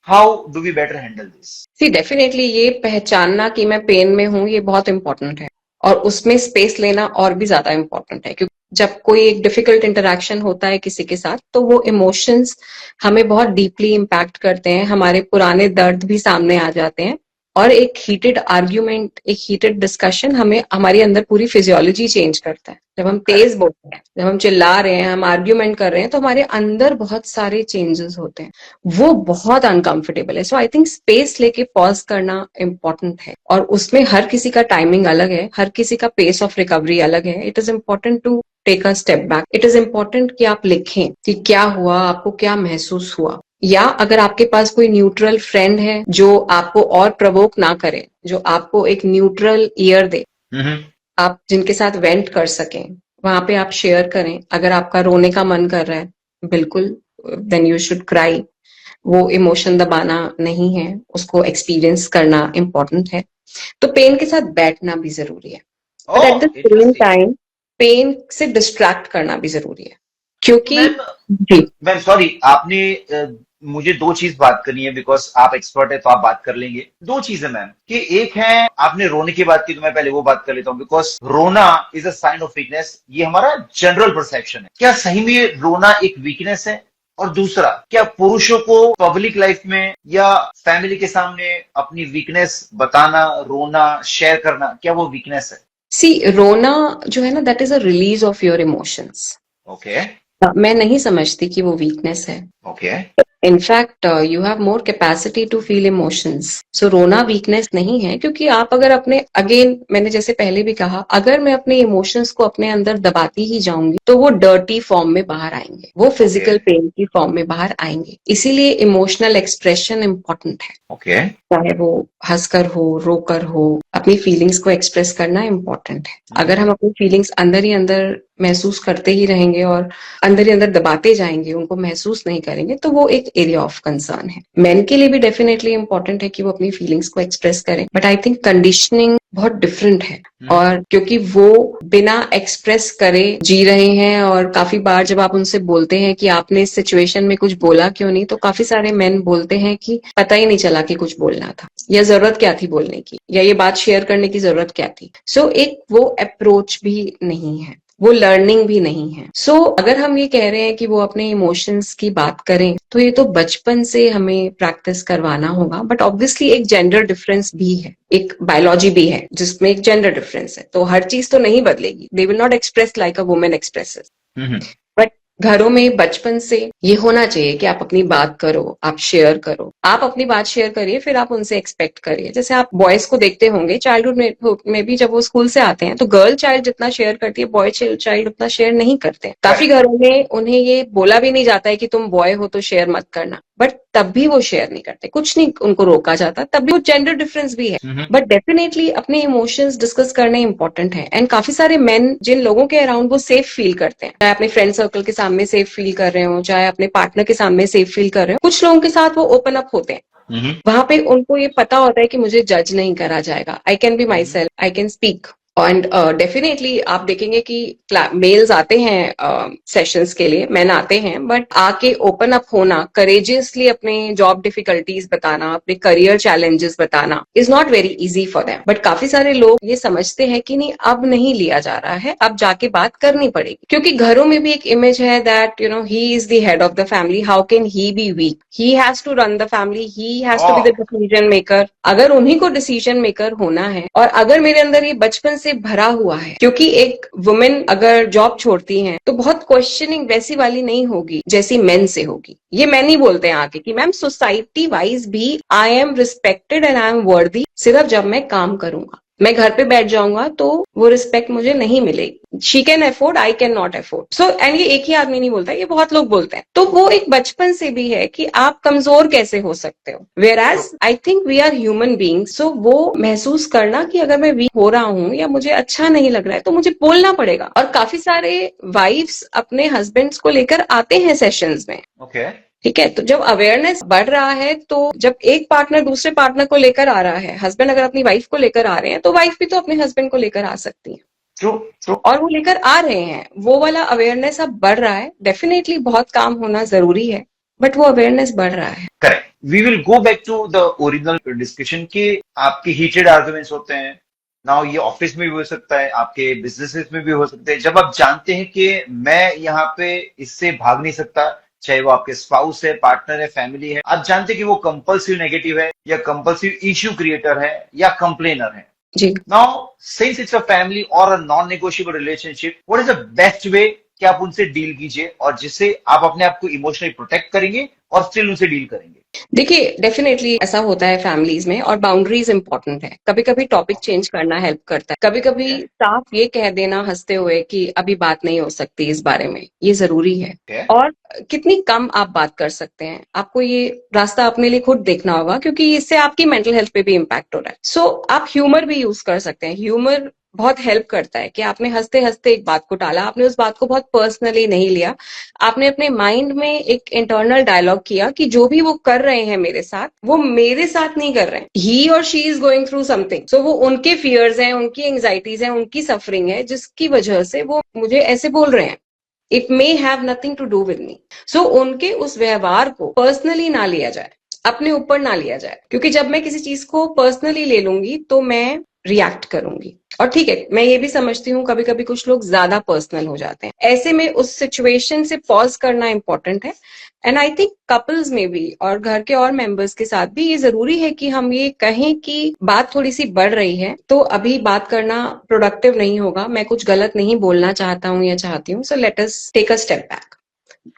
How do we better handle this? See definitely ये पहचानना कि मैं पेन में हूँ, ये बहुत इंपॉर्टेंट है, और उसमें स्पेस लेना और भी ज्यादा इंपॉर्टेंट है। क्योंकि जब कोई एक डिफिकल्ट इंटरेक्शन होता है किसी के साथ, तो वो इमोशंस हमें बहुत डीपली इम्पैक्ट करते हैं, हमारे पुराने दर्द भी सामने आ जाते हैं, और एक हीटेड आर्ग्यूमेंट, एक हीटेड डिस्कशन हमें हमारे अंदर पूरी फिजियोलॉजी चेंज करता है। जब हम तेज बोलते हैं, जब हम चिल्ला रहे हैं, हम आर्ग्यूमेंट कर रहे हैं, तो हमारे अंदर बहुत सारे चेंजेस होते हैं, वो बहुत अनकंफर्टेबल है। सो आई थिंक स्पेस लेके पॉज करना इम्पोर्टेंट है, और उसमें हर किसी का टाइमिंग अलग है, हर किसी का पेस ऑफ रिकवरी अलग है। It is important to take a step back. It is important कि आप लिखें कि क्या हुआ, आपको क्या महसूस हुआ, या अगर आपके पास कोई न्यूट्रल फ्रेंड है जो आपको और प्रवोक ना करे, जो आपको एक न्यूट्रल ईयर दे, आप जिनके साथ वेंट कर सकें, वहां पे आप शेयर करें। अगर आपका रोने का मन कर रहा है, बिल्कुल, देन यू शुड क्राई। वो इमोशन दबाना नहीं है, उसको एक्सपीरियंस करना इम्पोर्टेंट है। तो पेन के साथ बैठना भी जरूरी है, but at the same time pain से डिस्ट्रैक्ट करना भी जरूरी है, क्योंकि मैम जी मैम सॉरी, आपने मुझे दो चीज बात करनी है, बिकॉज आप एक्सपर्ट है तो आप बात कर लेंगे। दो चीजें मैम, कि एक है आपने रोने की बात की, तो मैं पहले वो बात कर लेता हूँ, बिकॉज रोना is a sign of weakness, ये हमारा जनरल परसेप्शन है। क्या सही में रोना एक वीकनेस है? और दूसरा, क्या पुरुषों को पब्लिक लाइफ में या फैमिली के सामने अपनी वीकनेस बताना, रोना, शेयर करना, क्या वो वीकनेस है? सी, रोना जो है ना, that is a release of your emotions. Okay मैं नहीं समझती कि वो वीकनेस है। Okay in fact you have more capacity to feel emotions. So रोना वीकनेस नहीं है, क्योंकि आप अगर अपने, अगेन मैंने जैसे पहले भी कहा, अगर मैं अपने इमोशंस को अपने अंदर दबाती ही जाऊंगी तो वो डर्टी फॉर्म में बाहर आएंगे, वो फिजिकल पेन की फॉर्म में बाहर आएंगे। इसीलिए इमोशनल एक्सप्रेशन इम्पोर्टेंट है, ओके चाहे वो हंसकर हो, रोकर हो, अपनी फीलिंग्स को एक्सप्रेस करना इम्पोर्टेंट है। अगर हम अपनी फीलिंग्स अंदर ही अंदर महसूस करते ही रहेंगे और अंदर ही अंदर दबाते जाएंगे, उनको महसूस नहीं करेंगे, तो वो एक एरिया ऑफ कंसर्न है। मेन के लिए भी डेफिनेटली इंपॉर्टेंट है कि वो अपनी फीलिंग्स को एक्सप्रेस करें, बट आई थिंक कंडीशनिंग बहुत डिफरेंट है। और क्योंकि वो बिना एक्सप्रेस करे जी रहे हैं, और काफी बार जब आप उनसे बोलते हैं कि आपने इस सिचुएशन में कुछ बोला क्यों नहीं, तो काफी सारे मेन बोलते हैं कि पता ही नहीं चला कि कुछ बोलना था, या जरूरत क्या थी बोलने की, या ये बात शेयर करने की जरूरत क्या थी। सो एक वो अप्रोच भी नहीं है, वो लर्निंग भी नहीं है। सो अगर हम ये कह रहे हैं कि वो अपने इमोशंस की बात करें, तो ये तो बचपन से हमें प्रैक्टिस करवाना होगा। बट ऑब्वियसली एक जेंडर डिफरेंस भी है, एक बायोलॉजी भी है जिसमें एक जेंडर डिफरेंस है, तो हर चीज तो नहीं बदलेगी। They will not express like a women expresses, but घरों में बचपन से ये होना चाहिए कि आप अपनी बात करो, आप शेयर करो, आप अपनी बात शेयर करिए, फिर आप उनसे एक्सपेक्ट करिए। जैसे आप बॉयज को देखते होंगे चाइल्डहुड में भी, जब वो स्कूल से आते हैं तो गर्ल चाइल्ड जितना शेयर करती है, बॉय चाइल्ड उतना शेयर नहीं करते हैं। काफी घरों में उन्हें ये बोला भी नहीं जाता है कि तुम बॉय हो तो शेयर मत करना, बट तब भी वो शेयर नहीं करते, कुछ नहीं उनको रोका जाता, तब भी वो जेंडर डिफरेंस भी है। बट डेफिनेटली अपने इमोशंस डिस्कस करने इंपॉर्टेंट है। एंड काफी सारे मेन जिन लोगों के अराउंड वो सेफ फील करते हैं, चाहे अपने फ्रेंड सर्कल के सामने सेफ फील कर रहे हो, चाहे अपने पार्टनर के सामने सेफ फील कर रहे हो, कुछ लोगों के साथ वो ओपन अप होते हैं। वहां पे उनको ये पता होता है कि मुझे जज नहीं करा जाएगा, I can be my self, I can speak. And definitely आप देखेंगे कि मेल्स आते हैं सेशंस के लिए, मैन आते हैं, बट आके ओपन अप होना, करेजियसली अपने जॉब डिफिकल्टीज बताना, अपने करियर चैलेंजेस बताना is not very easy for them. But काफी सारे लोग ये समझते हैं कि नहीं, अब नहीं लिया जा रहा है, अब जाके बात करनी पड़ेगी, क्योंकि घरों में भी एक इमेज है that he is the head of the family, how can he be weak, he has to run the family, he has to be the decision maker. अगर उन्हीं को डिसीजन मेकर होना है, और अगर मेरे अंदर ये बचपन से भरा हुआ है, क्योंकि एक वुमेन अगर जॉब छोड़ती है तो बहुत क्वेश्चनिंग वैसी वाली नहीं होगी जैसी मेन से होगी। ये मैन ही बोलते हैं आके कि मैम सोसाइटी वाइज भी I am respected and I am वर्दी, सिर्फ जब मैं काम करूंगा, मैं घर पे बैठ जाऊंगा तो वो रिस्पेक्ट मुझे नहीं मिलेगी। She can afford, I can not afford. So and ये एक ही आदमी नहीं बोलता, ये बहुत लोग बोलते हैं। तो वो एक बचपन से भी है कि आप कमजोर कैसे हो सकते हो, whereas I think we are human beings. So वो महसूस करना कि अगर मैं वीक हो रहा हूं या मुझे अच्छा नहीं लग रहा है तो मुझे बोलना पड़ेगा। और काफी सारे वाइफ्स अपने हस्बैंड्स को लेकर आते हैं सेशंस में, ठीक है। तो जब अवेयरनेस बढ़ रहा है, तो जब एक पार्टनर दूसरे पार्टनर को लेकर आ रहा है, हस्बैंड अगर अपनी वाइफ को लेकर आ रहे हैं, तो वाइफ भी तो अपने हस्बैंड को लेकर आ सकती है। और वो लेकर आ रहे हैं, वो वाला अवेयरनेस अब बढ़ रहा है। डेफिनेटली बहुत काम होना जरूरी है, बट वो अवेयरनेस बढ़ रहा है। Correct. We will go back to the original discussion कि आपके हीटेड आर्गुमेंट्स होते हैं। नाउ ये ऑफिस में भी हो सकता है, आपके बिजनेसेस में भी हो सकते हैं, जब आप जानते हैं कि मैं यहाँ पे इससे भाग नहीं सकता, चाहे वो आपके स्पाउस है, पार्टनर है, फैमिली है, आप जानते हैं कि वो कंपल्सिव नेगेटिव है या कंपल्सिव इश्यू क्रिएटर है या कंप्लेनर है। जी। Now since it's a family और a non negotiable relationship, what is the best way कि आप उनसे डील कीजिए और जिससे आप अपने आप को इमोशनली प्रोटेक्ट करेंगे और स्टिल उनसे डील करेंगे? देखिए, डेफिनेटली ऐसा होता है फैमिलीज में, और बाउंड्रीज इंपॉर्टेंट है। कभी कभी टॉपिक चेंज करना हेल्प करता है, कभी कभी Okay. साफ ये कह देना हंसते हुए कि अभी बात नहीं हो सकती इस बारे में, ये जरूरी है। Okay. और कितनी कम आप बात कर सकते हैं, आपको ये रास्ता अपने लिए खुद देखना होगा, क्योंकि इससे आपकी मेंटल हेल्थ पे भी इम्पैक्ट हो रहा है। सो आप ह्यूमर भी यूज कर सकते हैं। ह्यूमर बहुत हेल्प करता है कि आपने हंसते हंसते एक बात को टाला, आपने उस बात को बहुत पर्सनली नहीं लिया, आपने अपने माइंड में एक इंटरनल डायलॉग किया कि जो भी वो कर रहे हैं मेरे साथ, वो मेरे साथ नहीं कर रहे हैं। ही और she is going through something, so वो उनके फियर्स हैं, उनकी एंग्जाइटीज हैं, उनकी सफरिंग है, जिसकी वजह से वो मुझे ऐसे बोल रहे हैं। It may have nothing to do with me. So उनके उस व्यवहार को पर्सनली ना लिया जाए, अपने ऊपर ना लिया जाए, क्योंकि जब मैं किसी चीज को पर्सनली ले लूंगी तो मैं रिएक्ट करूंगी। और ठीक है, मैं ये भी समझती हूँ कभी कभी कुछ लोग ज्यादा पर्सनल हो जाते हैं, ऐसे में उस सिचुएशन से पॉज करना इंपॉर्टेंट है। एंड आई थिंक कपल्स में भी और घर के और मेंबर्स के साथ भी ये जरूरी है कि हम ये कहें कि बात थोड़ी सी बढ़ रही है, तो अभी बात करना प्रोडक्टिव नहीं होगा, मैं कुछ गलत नहीं बोलना चाहता हूँ या चाहती हूँ, so let us take a step back,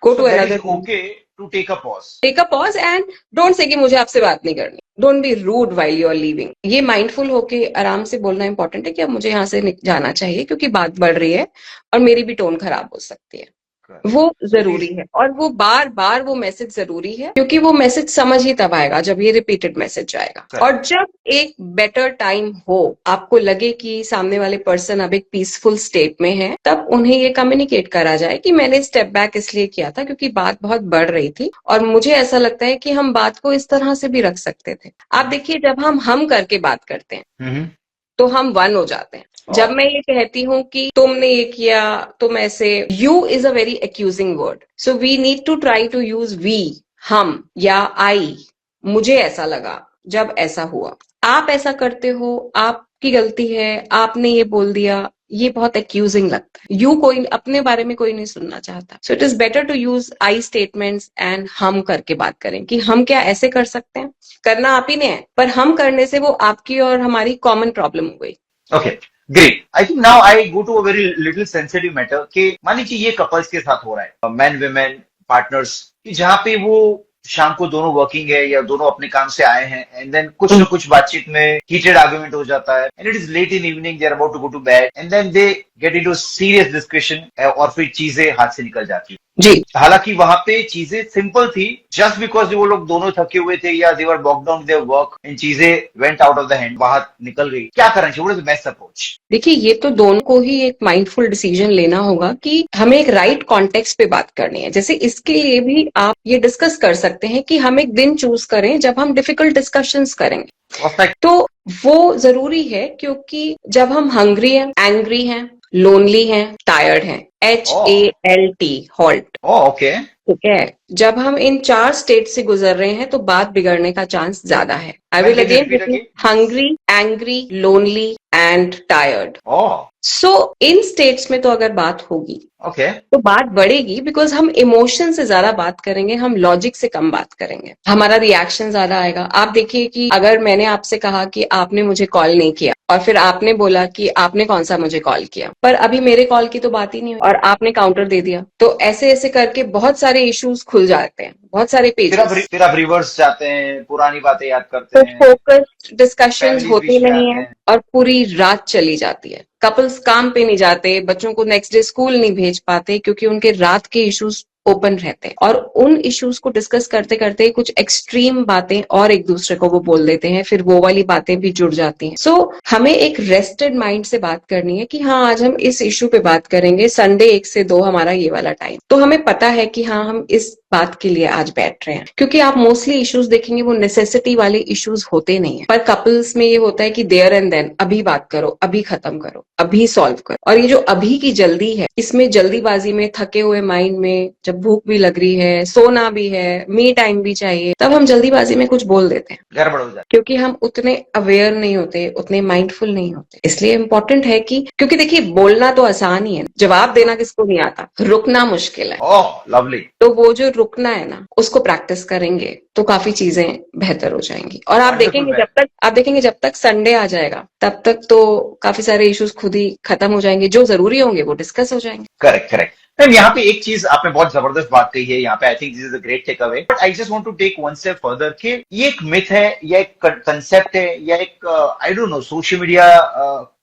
go to So that another, is okay to take a pause. Take a pause and don't say कि मुझे आपसे बात नहीं करनी। Don't be rude while you are leaving. ये mindful होके आराम से बोलना इंपॉर्टेंट है कि अब मुझे यहाँ से जाना चाहिए क्योंकि बात बढ़ रही है और मेरी भी टोन खराब हो सकती है। Correct. वो So जरूरी these, है, और वो बार बार वो मैसेज जरूरी है, क्योंकि वो मैसेज समझ ही तब आएगा जब ये रिपीटेड मैसेज जाएगा। Correct. और जब एक बेटर टाइम हो, आपको लगे कि सामने वाले पर्सन अब एक पीसफुल स्टेट में है, तब उन्हें ये कम्युनिकेट करा जाए कि मैंने स्टेप बैक इसलिए किया था क्योंकि बात बहुत बढ़ रही थी और मुझे ऐसा लगता है कि हम बात को इस तरह से भी रख सकते थे। आप देखिए, जब हम करके बात करते हैं तो हम वन हो जाते हैं। जब मैं ये कहती हूँ कि तुमने ये किया, तुम ऐसे, you is a very accusing word, so we need to try to use we, हम या आई, मुझे ऐसा लगा जब ऐसा हुआ, आप ऐसा करते हो, आपकी गलती है, आपने ये बोल दिया, ये बहुत एक्यूजिंग लगता है। यू कोई अपने बारे में कोई नहीं सुनना चाहता। So it is better to use I statements and हम करके बात करें कि हम क्या ऐसे कर सकते हैं। करना आप ही ने है, पर हम करने से वो आपकी और हमारी कॉमन प्रॉब्लम हो गई। Okay, great. I think now I go to a very little sensitive matter कि मान लीजिए ये कपल्स के साथ हो रहा है, मैन विमेन पार्टनर्स, कि जहाँ पे वो शाम को दोनों वर्किंग है या दोनों अपने काम से आए हैं एंड देन कुछ ना कुछ बातचीत में हीटेड आर्गुमेंट हो जाता है and it is late in evening, they are about to go to bed and then they get into serious discussion और फिर चीजें हाथ से निकल जाती है। जी, हालांकि वहां पे चीजें सिंपल थी, जस्ट बिकॉज वो लोग दोनों थके हुए थे या दे वर बॉक्ड डाउन देयर वर्क एंड चीजें went out of the hand, बाहर निकल गई। क्या करना चाहिए? What is the best approach? देखिए, ये तो दोनों को ही एक माइंडफुल डिसीजन लेना होगा कि हमें एक राइट कॉन्टेक्स्ट पे बात करनी है। जैसे इसके लिए भी आप ये डिस्कस कर सकते हैं कि हम एक दिन चूज करें जब हम डिफिकल्ट डिस्कशंस करेंगे। Perfect. तो वो जरूरी है, क्योंकि जब हम हंग्री हैं, एंग्री हैं, लोनली हैं, टायर्ड हैं, HALT, हॉल्ट, ओके। ठीक है, जब हम इन 4 स्टेट से गुजर रहे हैं तो बात बिगड़ने का चांस ज्यादा है। I will Can you repeat again, again? Hungry, angry, lonely and tired. Oh, so in states में तो अगर बात होगी ओके। तो बात बढ़ेगी, बिकॉज हम इमोशन से ज्यादा बात करेंगे, हम लॉजिक से कम बात करेंगे, हमारा रिएक्शन ज्यादा आएगा। आप देखिए कि अगर मैंने आपसे कहा कि आपने मुझे कॉल नहीं किया और फिर आपने बोला कि आपने कौन सा मुझे कॉल किया, पर अभी मेरे कॉल की तो बात ही नहीं हुई और आपने काउंटर दे दिया, तो ऐसे ऐसे करके बहुत सारे इश्यूज खुल जाते हैं, बहुत सारे पेजेस, फिर आप रिवर्स जाते हैं, पुरानी बातें याद करते तो हैं, फोकस्ड डिस्कशंस फैमिलीज होती बीच में नहीं आते है हैं। और पूरी रात चली जाती है। कपल्स काम पे नहीं जाते, बच्चों को नेक्स्ट डे स्कूल नहीं भेज पाते, क्योंकि उनके रात के इश्यूज ओपन रहते हैं और उन इश्यूज को डिस्कस करते करते कुछ एक्सट्रीम बातें और एक दूसरे को वो बोल देते हैं, फिर वो वाली बातें भी जुड़ जाती हैं। सो हमें एक रेस्टेड माइंड से बात करनी है कि हाँ, आज हम इस इश्यू पे बात करेंगे, संडे 1 से 2 हमारा ये वाला टाइम, तो हमें पता है कि हाँ, हम इस बात के लिए आज बैठ रहे हैं। क्योंकि आप मोस्टली इश्यूज देखेंगे वो नेसेसिटी वाले इश्यूज होते नहीं है, पर कपल्स में ये होता है कि देयर एंड देन, अभी बात करो, अभी खत्म करो, अभी सॉल्व करो। और ये जो अभी की जल्दी है, इसमें जल्दीबाजी में, थके हुए माइंड में, जब भूख भी लग रही है, सोना भी है, मी टाइम भी चाहिए, तब हम जल्दीबाजी में कुछ बोल देते हैं, गड़बड़ हो जाती क्योंकि हम उतने अवेयर नहीं होते, उतने माइंडफुल नहीं होते। इसलिए इम्पोर्टेंट है कि, क्योंकि देखिए, बोलना तो आसान ही है, जवाब देना किसको नहीं आता, रुकना मुश्किल है। है। ओह, लवली। तो वो जो रुकना है ना, उसको प्रैक्टिस करेंगे तो काफी चीजें बेहतर हो जाएंगी। और वंडरफुल। आप देखेंगे जब तक संडे आ जाएगा तब तक तो काफी सारे इश्यूज खुद ही खत्म हो जाएंगे, जो जरूरी होंगे वो डिस्कस हो जाएंगे। करेक्ट करेक्ट मैम, यहाँ पे एक चीज आपने बहुत जबरदस्त बात कही है यहाँ पे। I think this is a great take away, but I just want to take one step further कि ये एक मिथ है या एक कंसेप्ट है या एक I don't know social media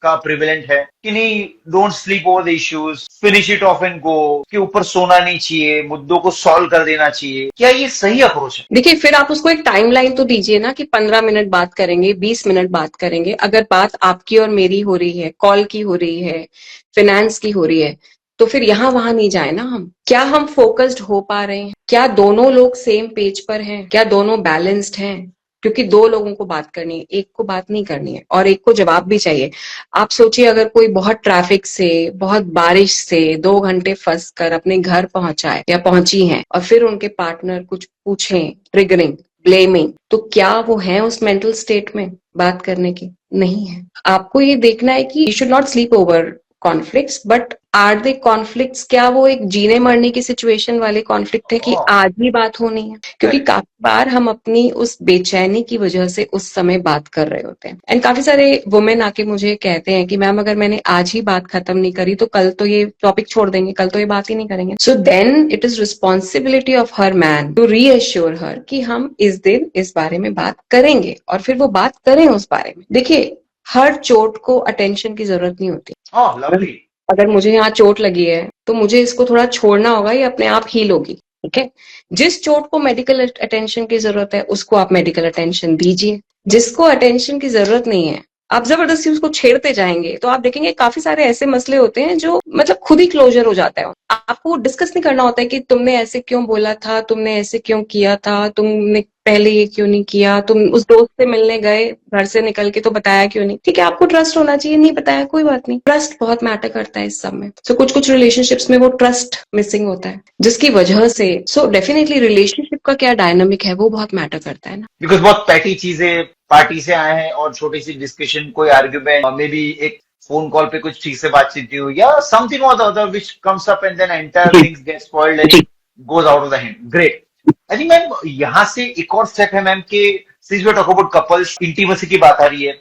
का प्रिवेलेंट है कि नहीं, don't sleep over the issues, finish it of and go, के ऊपर सोना नहीं चाहिए, मुद्दों को सॉल्व कर देना चाहिए। क्या ये सही अप्रोच है? देखिए, फिर आप उसको एक टाइमलाइन तो दीजिए ना कि 15 मिनट बात करेंगे, 20 मिनट बात करेंगे। अगर बात आपकी और मेरी हो रही है, कॉल की हो रही है, फाइनेंस की हो रही है, तो फिर यहाँ वहां नहीं जाए ना हम। क्या हम फोकस्ड हो पा रहे हैं? क्या दोनों लोग सेम पेज पर हैं? क्या दोनों बैलेंस्ड हैं? क्योंकि दो लोगों को बात करनी है, एक को बात नहीं करनी है, और एक को जवाब भी चाहिए। आप सोचिए, अगर कोई बहुत ट्रैफिक से, बहुत बारिश से 2 घंटे फंस कर अपने घर पहुंचा है या पहुंची हैं, और फिर उनके पार्टनर कुछ पूछें, ट्रिगरिंग, ब्लेमिंग, तो क्या वो है उस मेंटल स्टेट में बात करने की? नहीं है। आपको ये देखना है कि you should not sleep over conflicts, but are they conflicts, क्या वो एक जीने मरने की सिचुएशन वाले कॉन्फ्लिक्ट है कि आज ही बात होनी है? क्योंकि काफी बार हम अपनी उस बेचैनी की वजह से उस समय बात कर रहे होते हैं। एंड काफी सारे वुमेन आके मुझे कहते हैं कि मैम, अगर मैंने आज ही बात खत्म नहीं करी तो कल तो ये टॉपिक छोड़ देंगे, कल तो ये बात ही नहीं करेंगे। So then it is responsibility of her man to reassure her कि हम इस दिन इस बारे में बात करेंगे, और फिर वो बात करें उस बारे में। देखिए, हर चोट को अटेंशन की जरूरत नहीं होती। लवली। अगर मुझे यहाँ चोट लगी है तो मुझे इसको थोड़ा छोड़ना होगा, ये अपने आप हील होगी। ठीक है, जिस चोट को मेडिकल अटेंशन की जरूरत है उसको आप मेडिकल अटेंशन दीजिए। जिसको अटेंशन की जरूरत नहीं है, आप जबरदस्ती उसको छेड़ते जाएंगे तो आप देखेंगे काफी सारे ऐसे मसले होते हैं जो मतलब खुद ही क्लोजर हो जाता है। आपको डिस्कस नहीं करना होता है कि तुमने ऐसे क्यों बोला था, तुमने ऐसे क्यों किया था, तुमने पहले ये क्यों नहीं किया, तुम उस दोस्त से मिलने गए घर से निकल के तो बताया क्यों नहीं। ठीक है, आपको ट्रस्ट होना चाहिए, नहीं बताया कोई बात नहीं। ट्रस्ट बहुत मैटर करता है इस सब में। सो कुछ रिलेशनशिप्स में वो ट्रस्ट मिसिंग होता है, जिसकी वजह से सो डेफिनेटली रिलेशनशिप का क्या डायनामिक है वो बहुत मैटर करता है ना। बिकॉज बहुत पैटी चीजें पार्टी से आए हैं और छोटी सी डिस्कशन, कोई आर्ग्यूमेंट, मे बी एक फोन कॉल पे कुछ ठीक से बातचीत हुई या समथिंग और the other which comes up and then entire things get spoiled and goes out of the hand. Great. I think ma'am यहाँ से एक और स्टेप है मैम के since we talk about couples, intimacy की बात आ रही है,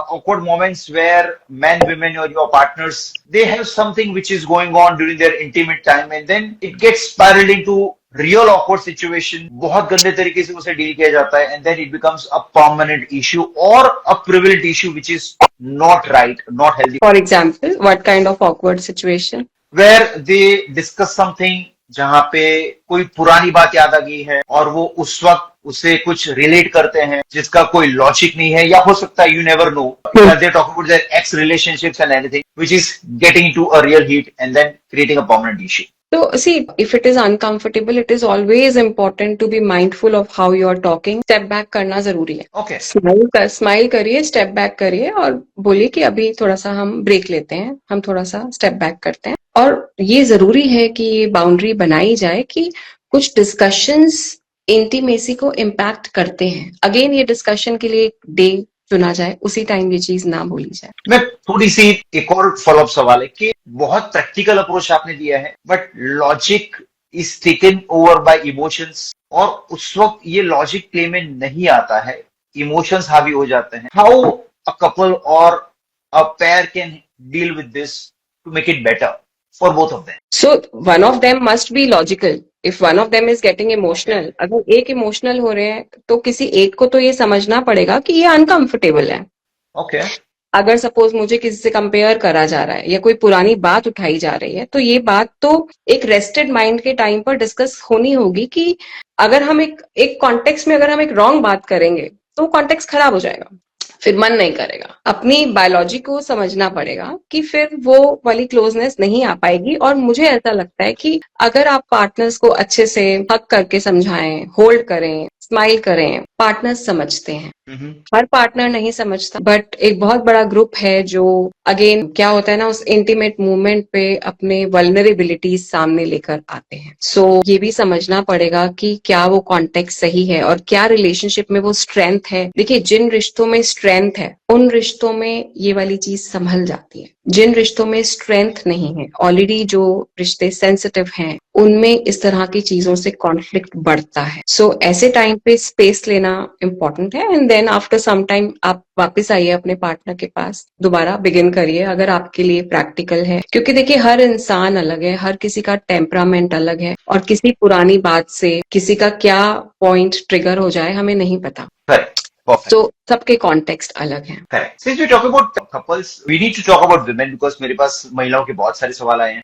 awkward moments where men, women or your partners, they have something which is going on during their intimate time and then it gets spiraled into real awkward situation, बहुत गंदे तरीके से उसे deal किया जाता है and then it becomes a permanent issue or a prevalent issue which is not right, not healthy. For example, what kind of awkward situation? Where they discuss something जहां पे कोई पुरानी बात याद आ गई है और वो उस वक्त उसे कुछ रिलेट करते हैं जिसका कोई लॉजिक नहीं है, या हो सकता है you never know they talk about their ex relationships and anything which is getting to a real heat and then creating a permanent issue. So, see, if it is uncomfortable, it is always important to be mindful of how you are talking. Step back करना जरूरी है. Okay. Smile करिए, step back करिए और बोलिए कि अभी थोड़ा सा हम ब्रेक लेते हैं, हम थोड़ा सा स्टेप बैक करते हैं. और ये जरूरी है कि ये बाउंड्री बनाई जाए कि कुछ डिस्कशंस इंटीमेसी को इम्पैक्ट करते हैं. अगेन, ये डिस्कशन के लिए डे चुना जाए, उसी टाइम ये चीज ना भूली जाए. मैं थोड़ी सी एक और फॉलोअप सवाल है कि बहुत प्रैक्टिकल अप्रोच आपने दिया है but logic is taken over by emotions और उस वक्त ये लॉजिक प्ले में नहीं आता है, इमोशंस हावी हो जाते हैं. How a couple or a pair can deal with this to make it better for both of them? So one of them must be logical. If one of them is getting emotional, अगर एक emotional हो रहे हैं तो किसी एक को तो ये समझना पड़ेगा कि ये अनकंफर्टेबल है. ओके. अगर सपोज मुझे किसी से कंपेयर करा जा रहा है या कोई पुरानी बात उठाई जा रही है तो ये बात तो एक रेस्टेड माइंड के टाइम पर डिस्कस होनी होगी कि अगर हम एक कॉन्टेक्स्ट में अगर हम एक रॉन्ग बात करेंगे तो कॉन्टेक्स्ट खराब हो जाएगा, फिर मन नहीं करेगा. अपनी बायोलॉजी को समझना पड़ेगा कि फिर वो वाली क्लोजनेस नहीं आ पाएगी. और मुझे ऐसा लगता है कि अगर आप पार्टनर्स को अच्छे से हक करके समझाएं, होल्ड करें, स्माइल करें, पार्टनर्स समझते हैं. हर पार्टनर नहीं समझता, बट एक बहुत बड़ा ग्रुप है जो अगेन क्या होता है ना, उस इंटीमेट मोमेंट पे अपने वल्नरेबिलिटीज सामने लेकर आते हैं. सो ये भी समझना पड़ेगा कि क्या वो कॉन्टेक्स्ट सही है और क्या रिलेशनशिप में वो स्ट्रेंथ है. देखिए, जिन रिश्तों में स्ट्रेंथ है उन रिश्तों में ये वाली चीज संभल जाती है. जिन रिश्तों में स्ट्रेंथ नहीं है, ऑलरेडी जो रिश्ते सेंसिटिव हैं, उनमें इस तरह की चीजों से कॉन्फ्लिक्ट बढ़ता है. सो ऐसे टाइम पे स्पेस लेना इम्पोर्टेंट है, and then after some time आप वापस आइए अपने पार्टनर के पास, दोबारा बिगिन करिए अगर आपके लिए प्रैक्टिकल है. क्योंकि देखिए हर इंसान अलग है, हर किसी का टेम्परामेंट अलग है, और किसी पुरानी बात से किसी का क्या पॉइंट ट्रिगर हो जाए हमें नहीं पता. Correct. Perfect. तो सबके कॉन्टेक्स्ट अलग हैं. Correct. Since we talk about couples, we need to talk about women because मेरे पास महिलाओं के बहुत सारे सवाल आए हैं.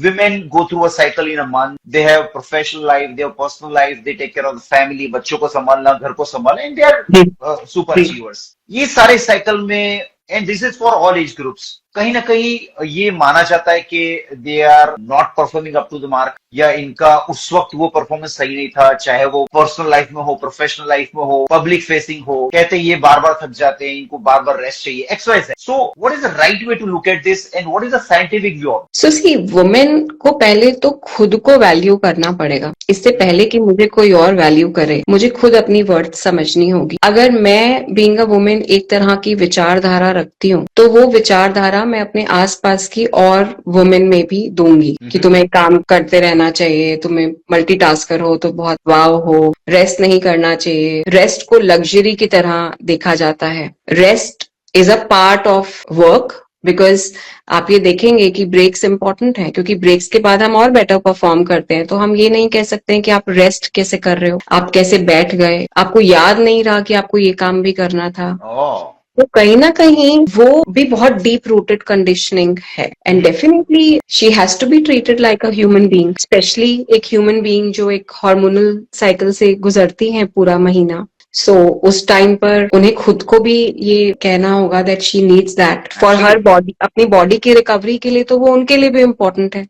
Women go through a cycle in a month. They have professional life, they have personal life, they take care of the family, बच्चों को संभालना, घर को संभालना, and they are super achievers. ये सारे साइकिल में, and this is for all age groups. कहीं ना कहीं ये माना जाता है कि they are not performing up to the mark, या इनका उस वक्त वो परफॉर्मेंस सही नहीं था, चाहे वो पर्सनल लाइफ में हो, प्रोफेशनल लाइफ में हो, पब्लिक फेसिंग हो. कहते हैं ये बार बार थक जाते हैं, इनको बार बार रेस्ट चाहिए, XYZ. So what is the right way to look at this and what is the scientific view of? So see, women को पहले तो खुद को वैल्यू करना पड़ेगा. इससे पहले कि मुझे कोई और वैल्यू करे, मुझे खुद अपनी वर्थ समझनी होगी. अगर मैं बीइंग अ वुमेन एक तरह की विचारधारा रखती हूँ, तो वो विचारधारा मैं अपने आसपास की और वुमेन में भी दूंगी कि तुम्हें काम करते रहना चाहिए, तुम्हें मल्टीटास्कर हो तो बहुत वाव हो, रेस्ट नहीं करना चाहिए. रेस्ट को लग्जरी की तरह देखा जाता है. Rest is a part of work, because आप ये देखेंगे कि ब्रेक्स इंपॉर्टेंट है, क्योंकि ब्रेक्स के बाद हम और बेटर परफॉर्म करते हैं. तो हम ये नहीं कह सकते हैं कि आप रेस्ट कैसे कर रहे हो, आप कैसे बैठ गए, आपको याद नहीं रहा कि आपको ये काम भी करना था. तो कहीं ना कहीं वो भी बहुत डीप रूटेड कंडीशनिंग है. And definitely she has to be treated like a human being, specially एक ह्यूमन बीइंग जो एक हार्मोनल साइकिल से गुजरती है पूरा महीना. सो उस टाइम पर उन्हें खुद को भी ये कहना होगा that she needs that for her body. अपनी बॉडी की रिकवरी के लिए तो वो उनके लिए भी इम्पोर्टेंट है.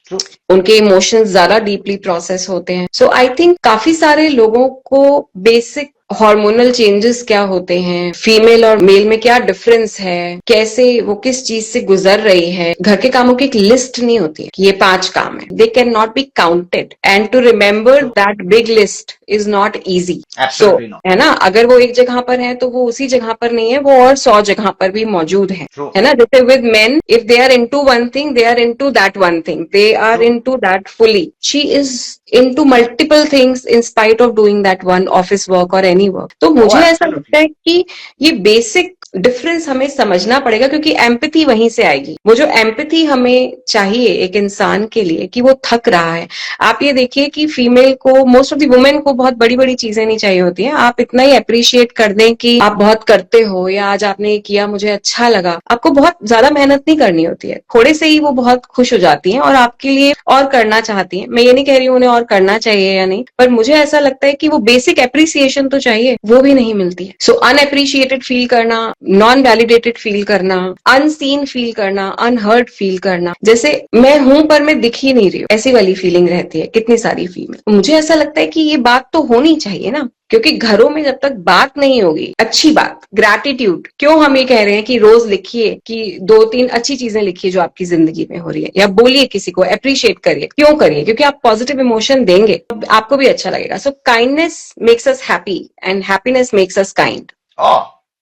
उनके इमोशंस ज्यादा डीपली प्रोसेस होते हैं. सो आई थिंक काफी सारे लोगों को बेसिक हार्मोनल चेंजेस क्या होते हैं, फीमेल और मेल में क्या डिफरेंस है, कैसे वो किस चीज से गुजर रही है. घर के कामों की एक लिस्ट नहीं होती है कि ये 5 काम है. They can not be counted, and to remember that big list is not easy. So है ना, अगर वो एक जगह पर है तो वो उसी जगह पर नहीं है, वो और 100 जगह पर भी मौजूद है ना. जैसे with men, if they are into one thing, they are into that one thing, they are into that fully. She is into multiple things in spite of doing that one office work or any work. तो मुझे ऐसा लगता है कि ये basic difference हमें समझना पड़ेगा, क्योंकि एम्पैथी वहीं से आएगी. वो जो एम्पैथी हमें चाहिए एक इंसान के लिए कि वो थक रहा है. आप ये देखिए कि फीमेल को, मोस्ट ऑफ द वुमेन को बहुत बड़ी बड़ी चीजें नहीं चाहिए होती हैं. आप इतना ही अप्रिशिएट कर दें कि आप बहुत करते हो, या आज आपने ये किया मुझे अच्छा लगा. आपको बहुत ज्यादा मेहनत नहीं करनी होती है, थोड़े से ही वो बहुत खुश हो जाती हैं और आपके लिए और करना चाहती हैं. मैं ये नहीं कह रही हूँ उन्हें और करना चाहिए या नहीं, पर मुझे ऐसा लगता है कि वो बेसिक अप्रिसिएशन तो चाहिए, वो भी नहीं मिलती है. सो अनअप्रिशिएटेड फील करना, नॉन वैलिडेटेड फील करना, अनसीन फील करना, अनहर्ड फील करना, जैसे मैं हूं पर मैं दिख ही नहीं रही हूँ, ऐसी वाली फीलिंग रहती है कितनी सारी फीमेल. मुझे ऐसा लगता है कि ये बात तो होनी चाहिए ना, क्योंकि घरों में जब तक बात नहीं होगी, अच्छी बात, ग्रैटिट्यूड, क्यों हम ये कह रहे हैं कि रोज लिखिए कि 2-3 अच्छी चीजें लिखिए जो आपकी जिंदगी में हो रही है, या बोलिए किसी को, अप्रिशिएट करिए. क्यों करिए? क्योंकि आप पॉजिटिव इमोशन देंगे, आपको भी अच्छा लगेगा. सो kindness makes us happy and happiness makes us kind.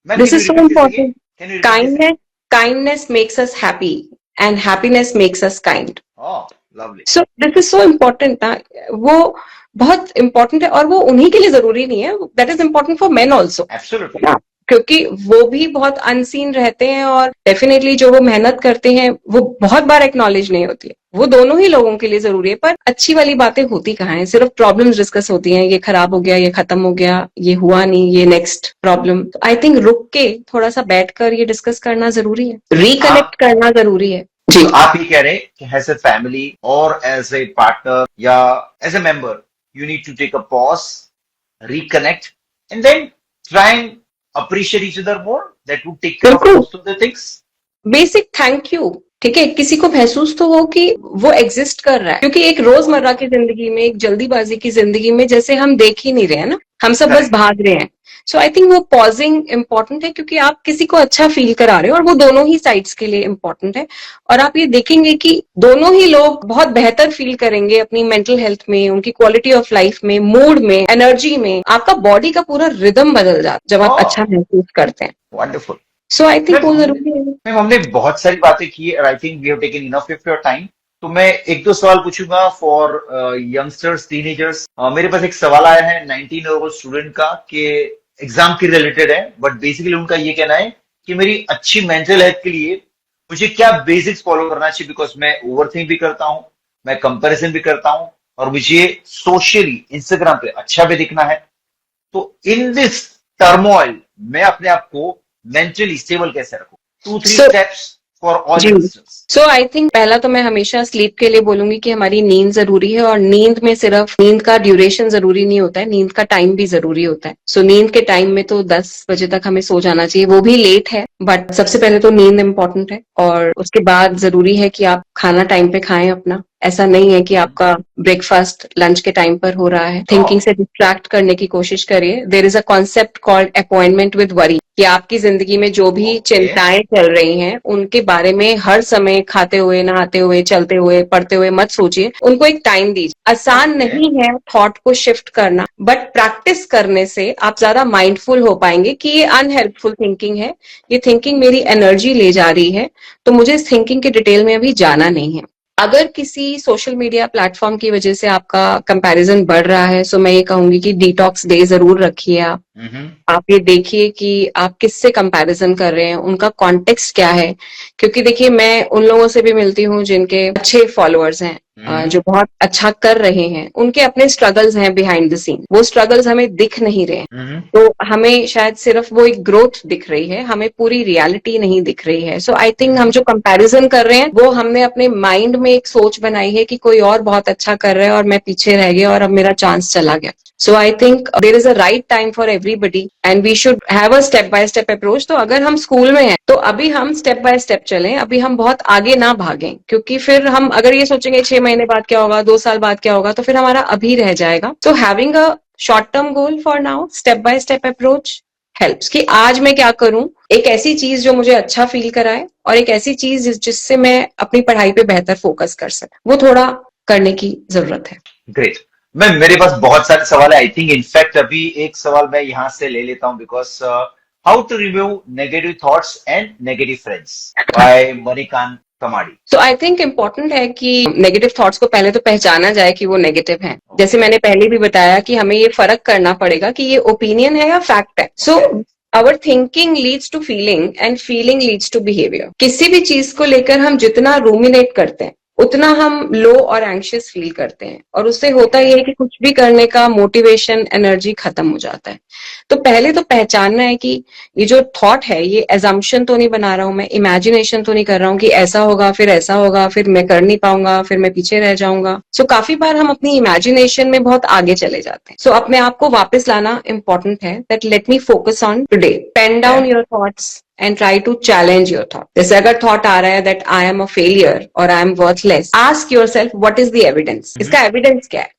This is so important. Kindness makes us happy and happiness makes us kind. Oh, lovely. So this is so important. वो बहुत important है, और वो उन्हीं के लिए जरूरी नहीं है. That is important for men also. Absolutely. क्योंकि वो भी बहुत अनसीन रहते हैं, और डेफिनेटली जो वो मेहनत करते हैं वो बहुत बार एक्नॉलेज नहीं होती है. वो दोनों ही लोगों के लिए जरूरी है, पर अच्छी वाली बातें होती कहाँ है, सिर्फ प्रॉब्लम्स डिस्कस होती हैं. ये खराब हो गया, ये खत्म हो गया, ये हुआ नहीं, ये नेक्स्ट प्रॉब्लम. आई थिंक रुक के थोड़ा सा बैठकर ये डिस्कस करना जरूरी है, रिकनेक्ट करना जरूरी है. जी, तो आप ये कह रहे हैं कि एज ए फैमिली और एज ए पार्टनर या as a member, you need to take a pause, reconnect, and then try and appreciate each other more. That would take care of most of the things. Basic thank you. ठीक है, किसी को महसूस तो हो कि वो एग्जिस्ट कर रहा है, क्योंकि एक रोजमर्रा की जिंदगी में, एक जल्दीबाजी की जिंदगी में जैसे हम देख ही नहीं रहे हैं ना, हम सब बस भाग रहे हैं. सो आई थिंक वो पॉजिंग इम्पोर्टेंट है, क्योंकि आप किसी को अच्छा फील करा रहे हो, और वो दोनों ही साइड्स के लिए इम्पोर्टेंट है. और आप ये देखेंगे कि दोनों ही लोग बहुत बेहतर फील करेंगे अपनी मेंटल हेल्थ में, उनकी क्वालिटी ऑफ लाइफ में, मूड में, एनर्जी में. आपका बॉडी का पूरा रिदम बदल जाता जब आप अच्छा महसूस करते हैं. Wonderful. So I think ma'am वो हमने जरूरी है। मैम हमने बहुत सारी बातें की और I think we have taken enough of your time. तो मैं एक दो सवाल पूछूंगा फॉर यंगस्टर्स टीनेजर्स। मेरे पास एक सवाल आया है 19 ईयर ओल्ड स्टूडेंट का कि एग्जाम के रिलेटेड है, बट बेसिकली उनका ये कहना है कि मेरी अच्छी मेंटल हेल्थ के लिए मुझे क्या बेसिक्स फॉलो करना चाहिए, बिकॉज मैं ओवर थिंक भी करता हूँ, मैं कंपैरिजन भी करता हूँ, और मुझे सोशली इंस्टाग्राम पे अच्छा भी दिखना है। तो इन दिस टर्मोइल मैं अपने आप को मेंटली स्टेबल कैसे रखूं? Two three so steps for all जी, यंगस्टर्स। सो आई थिंक पहला तो मैं हमेशा स्लीप के लिए बोलूंगी कि हमारी नींद जरूरी है, और नींद में सिर्फ नींद का ड्यूरेशन जरूरी नहीं होता है, नींद का टाइम भी जरूरी होता है। सो नींद के टाइम में तो 10 बजे तक हमें सो जाना चाहिए, वो भी लेट है, बट सबसे पहले तो नींद इंपॉर्टेंट है। और उसके बाद जरूरी है कि आप खाना टाइम पे खाएं अपना। ऐसा नहीं है कि आपका ब्रेकफास्ट लंच के टाइम पर हो रहा है। थिंकिंग से डिस्ट्रैक्ट करने की कोशिश करिए। देर is a concept called appointment with worry, कि आपकी जिंदगी में जो भी ओके। चिंताएं चल रही हैं उनके बारे में हर समय खाते हुए, नहाते हुए, चलते हुए, पढ़ते हुए मत सोचिए, उनको एक टाइम दीजिए। आसान ओके। नहीं है थॉट को शिफ्ट करना, बट प्रैक्टिस करने से आप ज्यादा माइंडफुल हो पाएंगे कि ये अनहेल्पफुल थिंकिंग है, ये थिंकिंग मेरी एनर्जी ले जा रही है, तो मुझे इस थिंकिंग के डिटेल में अभी जाना नहीं है। अगर किसी सोशल मीडिया प्लेटफॉर्म की वजह से आपका कंपैरिजन बढ़ रहा है, सो मैं ये कहूंगी कि डिटॉक्स डे जरूर रखिए आप। हम्म। आप ये देखिए कि आप किससे कंपैरिजन कर रहे हैं, उनका कॉन्टेक्स्ट क्या है। क्योंकि देखिए, मैं उन लोगों से भी मिलती हूँ जिनके अच्छे फॉलोअर्स हैं, जो बहुत अच्छा कर रहे हैं, उनके अपने स्ट्रगल्स हैं बिहाइंड द सीन, वो स्ट्रगल्स हमें दिख नहीं रहे हैं। हम्म। तो हमें शायद सिर्फ वो एक ग्रोथ दिख रही है, हमें पूरी रियलिटी नहीं दिख रही है। सो आई थिंक हम जो कंपैरिजन कर रहे हैं वो हमने अपने माइंड में एक सोच बनाई है कि कोई और बहुत अच्छा कर रहा है और मैं पीछे रह गया और अब मेरा चांस चला गया। So I think there is a right time for everybody and we should have a step by step approach. तो अगर हम स्कूल में हैं तो अभी हम स्टेप बाय स्टेप चलें, अभी हम बहुत आगे ना भागें, क्योंकि फिर हम अगर ये सोचेंगे 6 महीने बाद क्या होगा, 2 साल बाद क्या होगा, तो फिर हमारा अभी रह जाएगा। So having a short term goal for now, step by step approach helps कि आज मैं क्या करूं, एक ऐसी चीज जो मुझे अच्छा फील कराए और एक ऐसी चीज जिससे मैं अपनी पढ़ाई पे बेहतर फोकस कर सकूं, वो थोड़ा करने की जरूरत है। ग्रेट। मैं मेरे पास बहुत सारे सवाल है। आई थिंक इनफैक्ट अभी एक सवाल मैं यहाँ से ले लेता हूँ, because how to remove negative thoughts and negative friends by Manikant Kamadi. So I think important है कि नेगेटिव थॉट्स को पहले तो पहचाना जाए कि वो नेगेटिव हैं। जैसे मैंने पहले भी बताया कि हमें ये फर्क करना पड़ेगा कि ये ओपिनियन है या फैक्ट है। So our thinking leads to feeling and feeling leads to behaviour. किसी भी चीज को लेकर हम जितना रूमिनेट करते हैं उतना हम लो और एंशियस फील करते हैं, और उससे होता यह है कि कुछ भी करने का मोटिवेशन, एनर्जी खत्म हो जाता है। तो पहले तो पहचानना है कि ये जो थॉट है, ये एजम्पशन तो नहीं बना रहा हूं मैं, इमेजिनेशन तो नहीं कर रहा हूं कि ऐसा होगा, फिर ऐसा होगा, फिर मैं कर नहीं पाऊंगा, फिर मैं पीछे रह जाऊंगा। सो काफी बार हम अपनी इमेजिनेशन में बहुत आगे चले जाते हैं। सो अपने आप को वापस लाना इंपॉर्टेंट है, that let me focus on today, pen down your thoughts and try to challenge your thought. जैसे अगर थॉट आ रहा है that I am a failure और I am worthless, ask yourself what is the evidence, इसका evidence क्या है।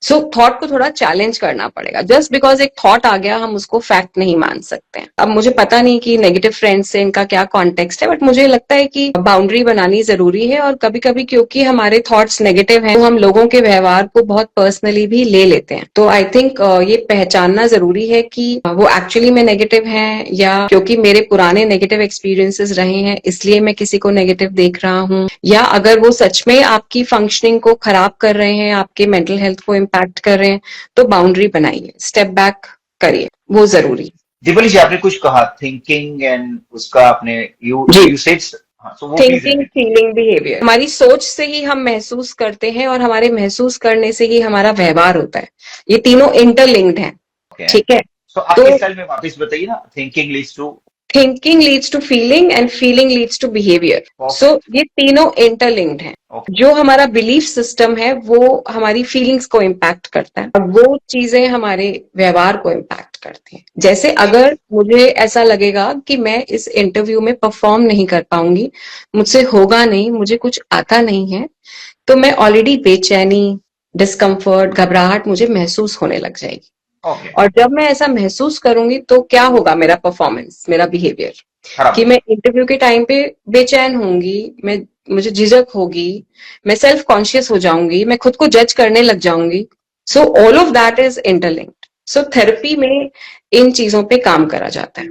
So thought को थोड़ा चैलेंज करना पड़ेगा। जस्ट बिकॉज एक थॉट आ गया हम उसको फैक्ट नहीं मान सकते हैं। अब मुझे पता नहीं कि नेगेटिव फ्रेंड्स से इनका क्या कॉन्टेक्स्ट है, बट मुझे लगता है कि बाउंड्री बनानी जरूरी है। और कभी कभी क्योंकि हमारे थॉट्स नेगेटिव हैं तो हम लोगों के व्यवहार को बहुत पर्सनली भी ले लेते हैं। तो आई थिंक ये पहचानना जरूरी है कि वो एक्चुअली में नेगेटिव हैं, या क्योंकि मेरे पुराने नेगेटिव एक्सपीरियंसेस रहे हैं इसलिए मैं किसी को नेगेटिव देख रहा हूँ, या अगर वो सच में आपकी फंक्शनिंग को खराब कर रहे हैं, आपके मेंटल हेल्थ को इम्पैक्ट कर रहे हैं, तो बाउंड्री बनाइए, स्टेप बैक करिए, वो जरूरी। दीपाली जी आपने कुछ कहा थिंकिंग एंड उसका आपने यू जी, यू सेड, हाँ, so वो please thinking, repeat. Feeling, behaviour, हमारी सोच से ही हम महसूस करते हैं और हमारे महसूस करने से ही हमारा व्यवहार होता है। ये तीनों इंटरलिंक्ड हैं। ओके। ठीक है, सो तो आपके स्टाइल में वापस बताइए ना, thinking leads to. Thinking leads to feeling and feeling leads to behaviour. So perfect. ये तीनों इंटरलिंक्ड हैं। ओके। जो हमारा बिलीफ सिस्टम है वो हमारी फीलिंग्स को इम्पैक्ट करता है, और वो चीजें हमारे व्यवहार को इम्पैक्ट करती हैं। जैसे अगर मुझे ऐसा लगेगा कि मैं इस इंटरव्यू में परफॉर्म नहीं कर पाऊंगी, मुझसे होगा नहीं, मुझे कुछ आता नहीं है, तो मैं ऑलरेडी बेचैनी, डिस्कम्फर्ट, घबराहट मुझे महसूस होने लग जाएगी। ओके। और जब मैं ऐसा महसूस करूंगी तो क्या होगा, मेरा परफॉर्मेंस, मेरा बिहेवियर, खराब कि हो मैं इंटरव्यू के टाइम पे बेचैन होंगी, मुझे झिझक होगी, मैं सेल्फ कॉन्शियस हो जाऊंगी, मैं खुद को जज करने लग जाऊंगी। So all of that is interlinked. So therapy में इन चीजों पे काम करा जाता है।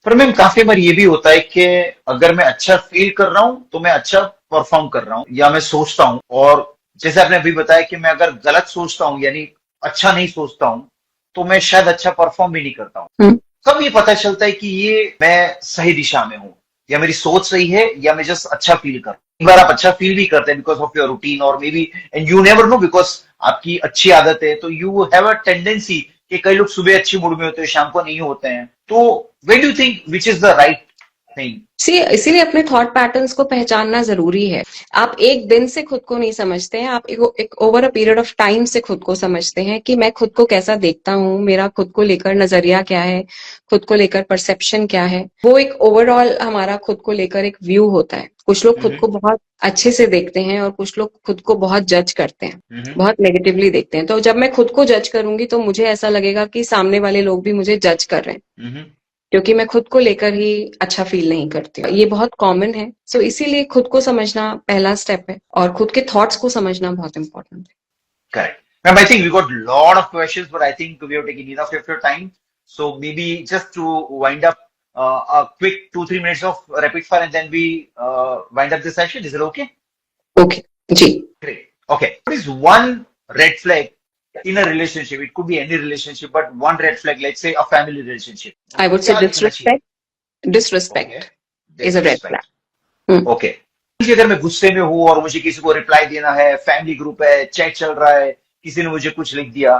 पर मैम काफी बार ये भी होता है कि अगर मैं अच्छा फील कर रहा हूँ तो मैं अच्छा परफॉर्म कर रहा हूँ, या मैं सोचता हूँ, और जैसे आपने अभी बताया कि मैं अगर गलत सोचता हूँ यानी अच्छा नहीं सोचता हूँ तो मैं शायद अच्छा परफॉर्म भी नहीं करता हूँ। हम्म। कब ये पता चलता है कि ये मैं सही दिशा में हूँ, या मेरी सोच सही है, या मैं जस्ट अच्छा फील कर रहा हूँ? एक बार आप अच्छा फील भी करते हैं बिकॉज ऑफ योर रूटीन, और may be and you never no, because आपकी अच्छी आदत है, तो यू हैव अ टेंडेंसी कि कई लोग सुबह अच्छी मूड में होते हैं, शाम को नहीं होते हैं। तो when do think which is the right thing? See इसीलिए अपने थॉट पैटर्न्स को पहचानना जरूरी है। आप एक दिन से खुद को नहीं समझते हैं, आप एक over a period of time से खुद को समझते हैं कि मैं खुद को कैसा देखता हूँ, मेरा खुद को लेकर नजरिया क्या है, खुद को लेकर परसेप्शन क्या है। वो एक ओवरऑल हमारा खुद को लेकर एक व्यू होता है। कुछ लोग खुद को बहुत अच्छे से देखते हैं और कुछ लोग खुद को बहुत जज करते हैं, बहुत नेगेटिवली देखते हैं। तो जब मैं खुद को जज करूंगी तो मुझे ऐसा लगेगा कि सामने वाले लोग भी मुझे जज कर रहे हैं, क्योंकि मैं खुद को लेकर ही अच्छा फील नहीं करती हूँ। ये बहुत कॉमन है। सो इसीलिए खुद को समझना पहला स्टेप है और खुद के थॉट्स को समझना बहुत इंपॉर्टेंट है। Correct. Ma'am, I think we got a lot of questions, but I think we have taken enough of your time. So maybe just to wind up, a quick 2-3 minutes of rapid fire, and then we wind up the session. Is it okay? Okay जी। Great. Okay. What is one red flag in a relationship? It could be any relationship, but one red flag, let's say a family relationship. I would say क्या दिखना चाहिए? Disrespect. Okay. Disrespect is a red Disrespect. Flag. Okay. अगर मैं गुस्से में हूं और मुझे किसी को रिप्लाई देना है, फैमिली ग्रुप है, चैट चल रहा है, किसी ने मुझे कुछ लिख दिया,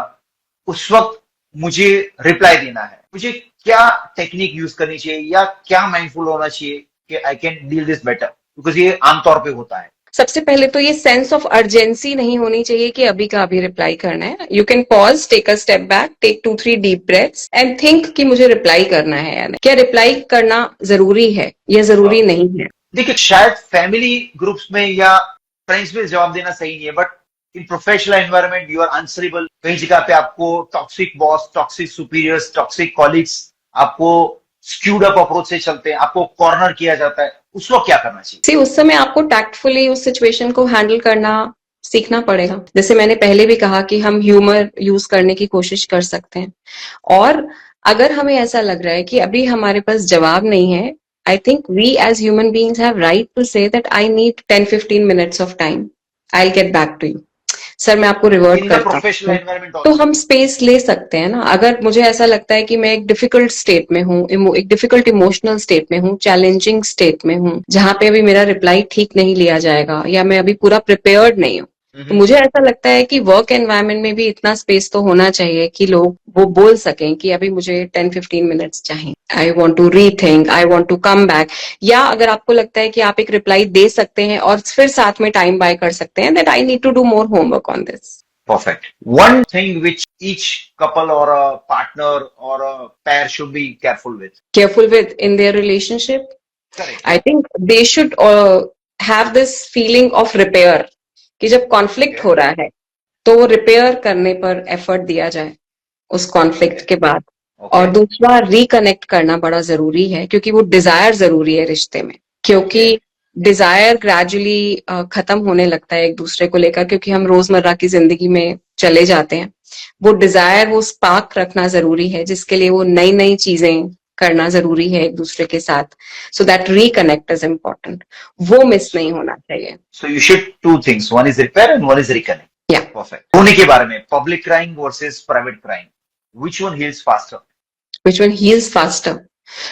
उस वक्त मुझे रिप्लाई देना है, मुझे क्या टेक्निक यूज करनी चाहिए या क्या माइंडफुल होना चाहिए कि I can deal this better? Because ये आमतौर पे होता है। सबसे पहले तो ये सेंस ऑफ अर्जेंसी नहीं होनी चाहिए कि अभी का अभी रिप्लाई करना है। You can pause, take a step back, take 2-3 deep breaths and think कि मुझे रिप्लाई करना है या नहीं। क्या रिप्लाई करना जरूरी है या जरूरी नहीं है? देखिए, शायद फैमिली ग्रुप्स में या फ्रेंड्स में जवाब देना सही नहीं है, but in professional environment you are answerable. कई जगह पे आपको toxic boss, toxic superiors, toxic colleagues आपको स्क्यूड अप अप्रोच से चलते हैं, आपको कॉर्नर किया जाता है, उस वक्त क्या करना चाहिए? सी उस समय आपको टैक्टफुली उस सिचुएशन को हैंडल करना सीखना पड़ेगा। जैसे मैंने पहले भी कहा कि हम ह्यूमर यूज करने की कोशिश कर सकते हैं, और अगर हमें ऐसा लग रहा है कि अभी हमारे पास जवाब नहीं है, I think we as human beings have right to say that I need 10-15 minutes of time, I will get back to you. Sir मैं आपको रिवर्ट इन द करता प्रोफेशनल हूँ। एनवायरनमेंट तो ऑल्सो। हम स्पेस ले सकते हैं ना। अगर मुझे ऐसा लगता है कि मैं एक डिफिकल्ट स्टेट में हूँ, एक डिफिकल्ट इमोशनल स्टेट में हूँ, चैलेंजिंग स्टेट में हूँ, जहां पे अभी मेरा रिप्लाई ठीक नहीं लिया जाएगा या मैं अभी पूरा प्रिपेयर्ड नहीं हूँ, तो मुझे ऐसा लगता है कि वर्क एनवायरनमेंट में भी इतना स्पेस तो होना चाहिए कि लोग वो बोल सकें कि अभी मुझे 10-15 मिनट्स चाहिए, I want to rethink, I want to come back. या अगर आपको लगता है कि आप एक रिप्लाई दे सकते हैं और फिर साथ में टाइम बाय कर सकते हैं, that I need to do more homework on this. Perfect. One thing which each couple or a partner or a pair should be Careful with in their relationship, correct. I think they should have this feeling of repair, कि जब conflict हो रहा है तो वो repair करने पर effort दिया जाए उस कॉन्फ्लिक्ट के बाद। और दूसरा, रिकनेक्ट करना बड़ा जरूरी है, क्योंकि वो डिजायर जरूरी है रिश्ते में। क्योंकि डिजायर ग्रेजुअली खत्म होने लगता है एक दूसरे को लेकर, क्योंकि हम रोजमर्रा की जिंदगी में चले जाते हैं। वो डिजायर, वो स्पार्क रखना जरूरी है, जिसके लिए वो नई नई चीजें करना जरूरी है एक दूसरे के साथ। So that reconnect is important, वो मिस नहीं होना चाहिए। So you should two things. One is repair and one is reconnect. Yeah. Perfect. होने के बारे में, public crying versus private crying. Which one heals faster? Which one heals faster?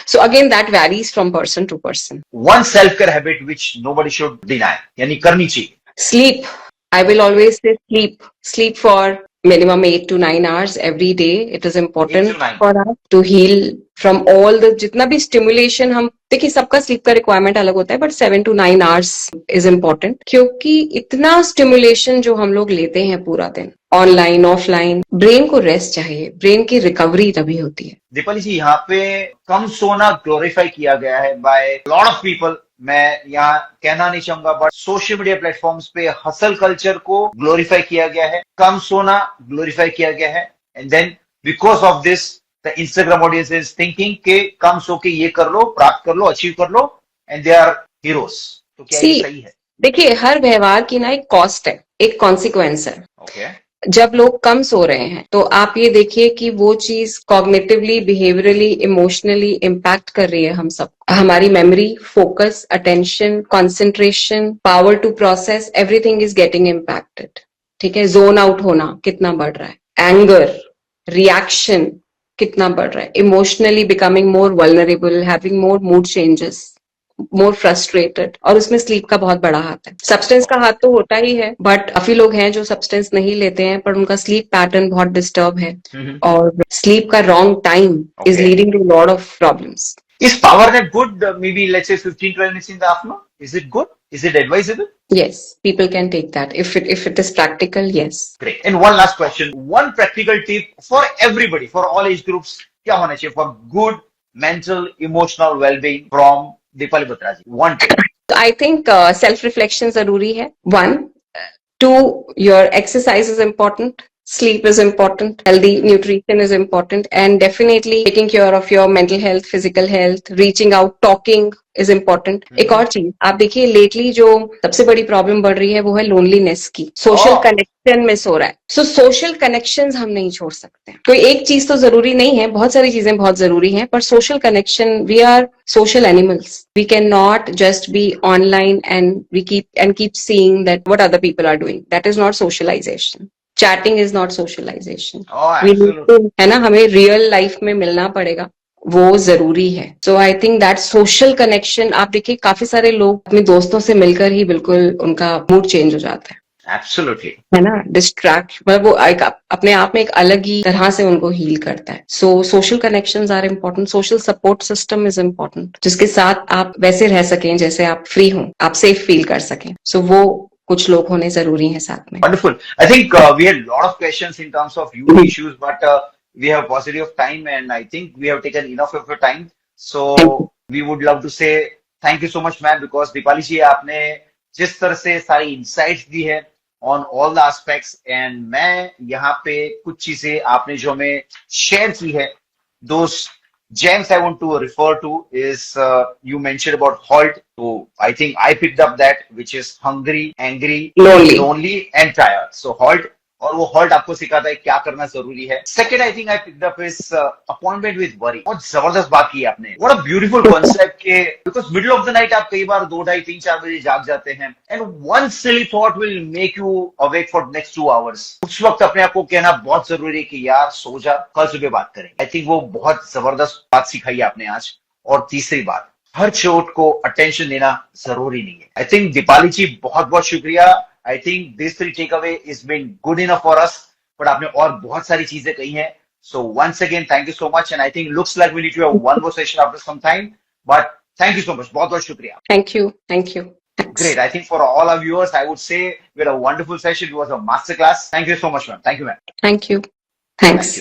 So again, that varies from person to person. One self-care habit which nobody should deny. यानी करनी चाहिए. Sleep. I will always say sleep. Sleep for minimum 8 to 9 hours every day. It is 8 important to 9. for us to heal from all the जितना भी stimulation हम देखिए, सबका sleep का requirement अलग होता है, but 7 to 9 hours is important. क्योंकि इतना स्टिमुलेशन जो हम लोग लेते हैं पूरा दिन, ऑनलाइन ऑफलाइन, ब्रेन को रेस्ट चाहिए, ब्रेन की रिकवरी तभी होती है। दीपाली जी, यहाँ पे कम सोना ग्लोरीफाई किया गया है बाय लॉट ऑफ पीपल। मैं यहाँ कहना नहीं चाहूंगा, बट सोशल मीडिया प्लेटफॉर्म्स पे हसल कल्चर को ग्लोरीफाई किया गया है, कम सोना ग्लोरीफाई किया गया है, and then because of this the Instagram audience is thinking के कम सो के ये कर लो, प्राप्त कर लो, अचीव कर लो, एंड दे आर हीरोज। तो क्या ये सही है? देखिए, हर व्यवहार की ना एक कॉस्ट है, एक कॉन्सिक्वेंस है। ओके। जब लोग कम सो रहे हैं तो आप ये देखिए कि वो चीज कॉग्निटिवली, बिहेवियरली, इमोशनली इम्पैक्ट कर रही है हम सब। हमारी memory, focus, attention, concentration, power to process, everything is getting impacted. ठीक है, जोन आउट होना कितना बढ़ रहा है, एंगर, रिएक्शन कितना बढ़ रहा है, emotionally becoming more vulnerable, having more mood changes, more frustrated, और उसमें स्लीप का बहुत बड़ा हाथ है। सब्सटेंस का हाथ तो होता ही है, बट काफी लोग हैं जो सब्सटेंस नहीं लेते हैं पर उनका स्लीप पैटर्न बहुत डिस्टर्ब है, और स्लीप का wrong time is Okay. Leading to lot of problems. Is power nap good? Maybe let's say 15-12 minutes in the afternoon. Is it good? Is it advisable? Yes, people can take that if it is practical. Yes. Great. And one last question. One practical tip for everybody, for all age groups, क्या होना चाहिए for good mental, emotional well-being from Deepali Batra ji? One tip. I think self reflection जरूरी है। One, two, your exercise is important. Sleep is important, healthy nutrition is important, and definitely taking care of your mental health, physical health, reaching out, talking is important. एक और चीज आप देखिए, lately जो सबसे बड़ी प्रॉब्लम बढ़ रही है वो है लोनलीनेस की। Social Oh. कनेक्शन मिस हो रहा है। सो सोशल कनेक्शंस हम नहीं छोड़ सकते। कोई एक चीज तो जरूरी नहीं है, बहुत सारी चीजें बहुत जरूरी हैं, पर social connection, we are social animals. We cannot just be online and we keep seeing that what other people are doing. That is not socialization. Chatting is not socialization. Oh, We need absolutely. to, है ना, हमें real life में मिलना पड़ेगा, वो जरूरी है। So I think that social connection, आप देखिए काफी सारे लोग अपने दोस्तों से मिलकर ही बिल्कुल उनका मूड चेंज हो जाता है Absolutely. है ना। डिस्ट्रैक्ट, मतलब वो एक अपने आप में एक अलग ही तरह से उनको हील करता है। So social connections are important, social support system is important, जिसके साथ आप वैसे रह सकें जैसे आप फ्री हों, आप सेफ फील कर सकें। सो वो कुछ लोग होने जरूरी हैं साथ में। Wonderful. I think we had a lot of questions in terms of youth issues, but we have paucity of time, and I think we have taken enough of your time. So we would love to say thank you so much, ma'am, because Deepali ji, आपने जिस तरह से सारी insights दी है on all the aspects, and मैं यहाँ पे कुछ चीजें आपने जो हमें share की है, those gems I want to refer to is you mentioned about HALT. So I think I picked up that, which is hungry, angry, lonely and tired. So HALT, और वो HALT आपको सिखाता है क्या करना जरूरी है। Second, I think I picked up is appointment with worry. बहुत जबरदस्त बात की आपने। What a beautiful concept के because middle of the night आप कई बार 2, 2:30, 3, 4 बजे जाग जाते हैं, and one silly thought will make you awake for next 2 hours. उस वक्त अपने आप को कहना बहुत जरूरी है कि यार सो जा, कल सुबह बात करें। I think वो बहुत जबरदस्त बात सिखाई आपने आज। और तीसरी बात, हर चोट को अटेंशन देना जरूरी नहीं है। आई थिंक दीपाली जी बहुत बहुत शुक्रिया। I think this 3 takeaway is been good enough for us, but आपने और बहुत सारी चीजें कही हैं। So once again thank you so much, and I think looks like we need to have one more session after some time, but thank you so much, बहुत बहुत शुक्रिया। Thank you, thank you. Great. I think for all our viewers, I would say we had a wonderful session. It was a masterclass. Thank you so much, ma'am. Thank you, ma'am. Thank you. Thank Thanks. you.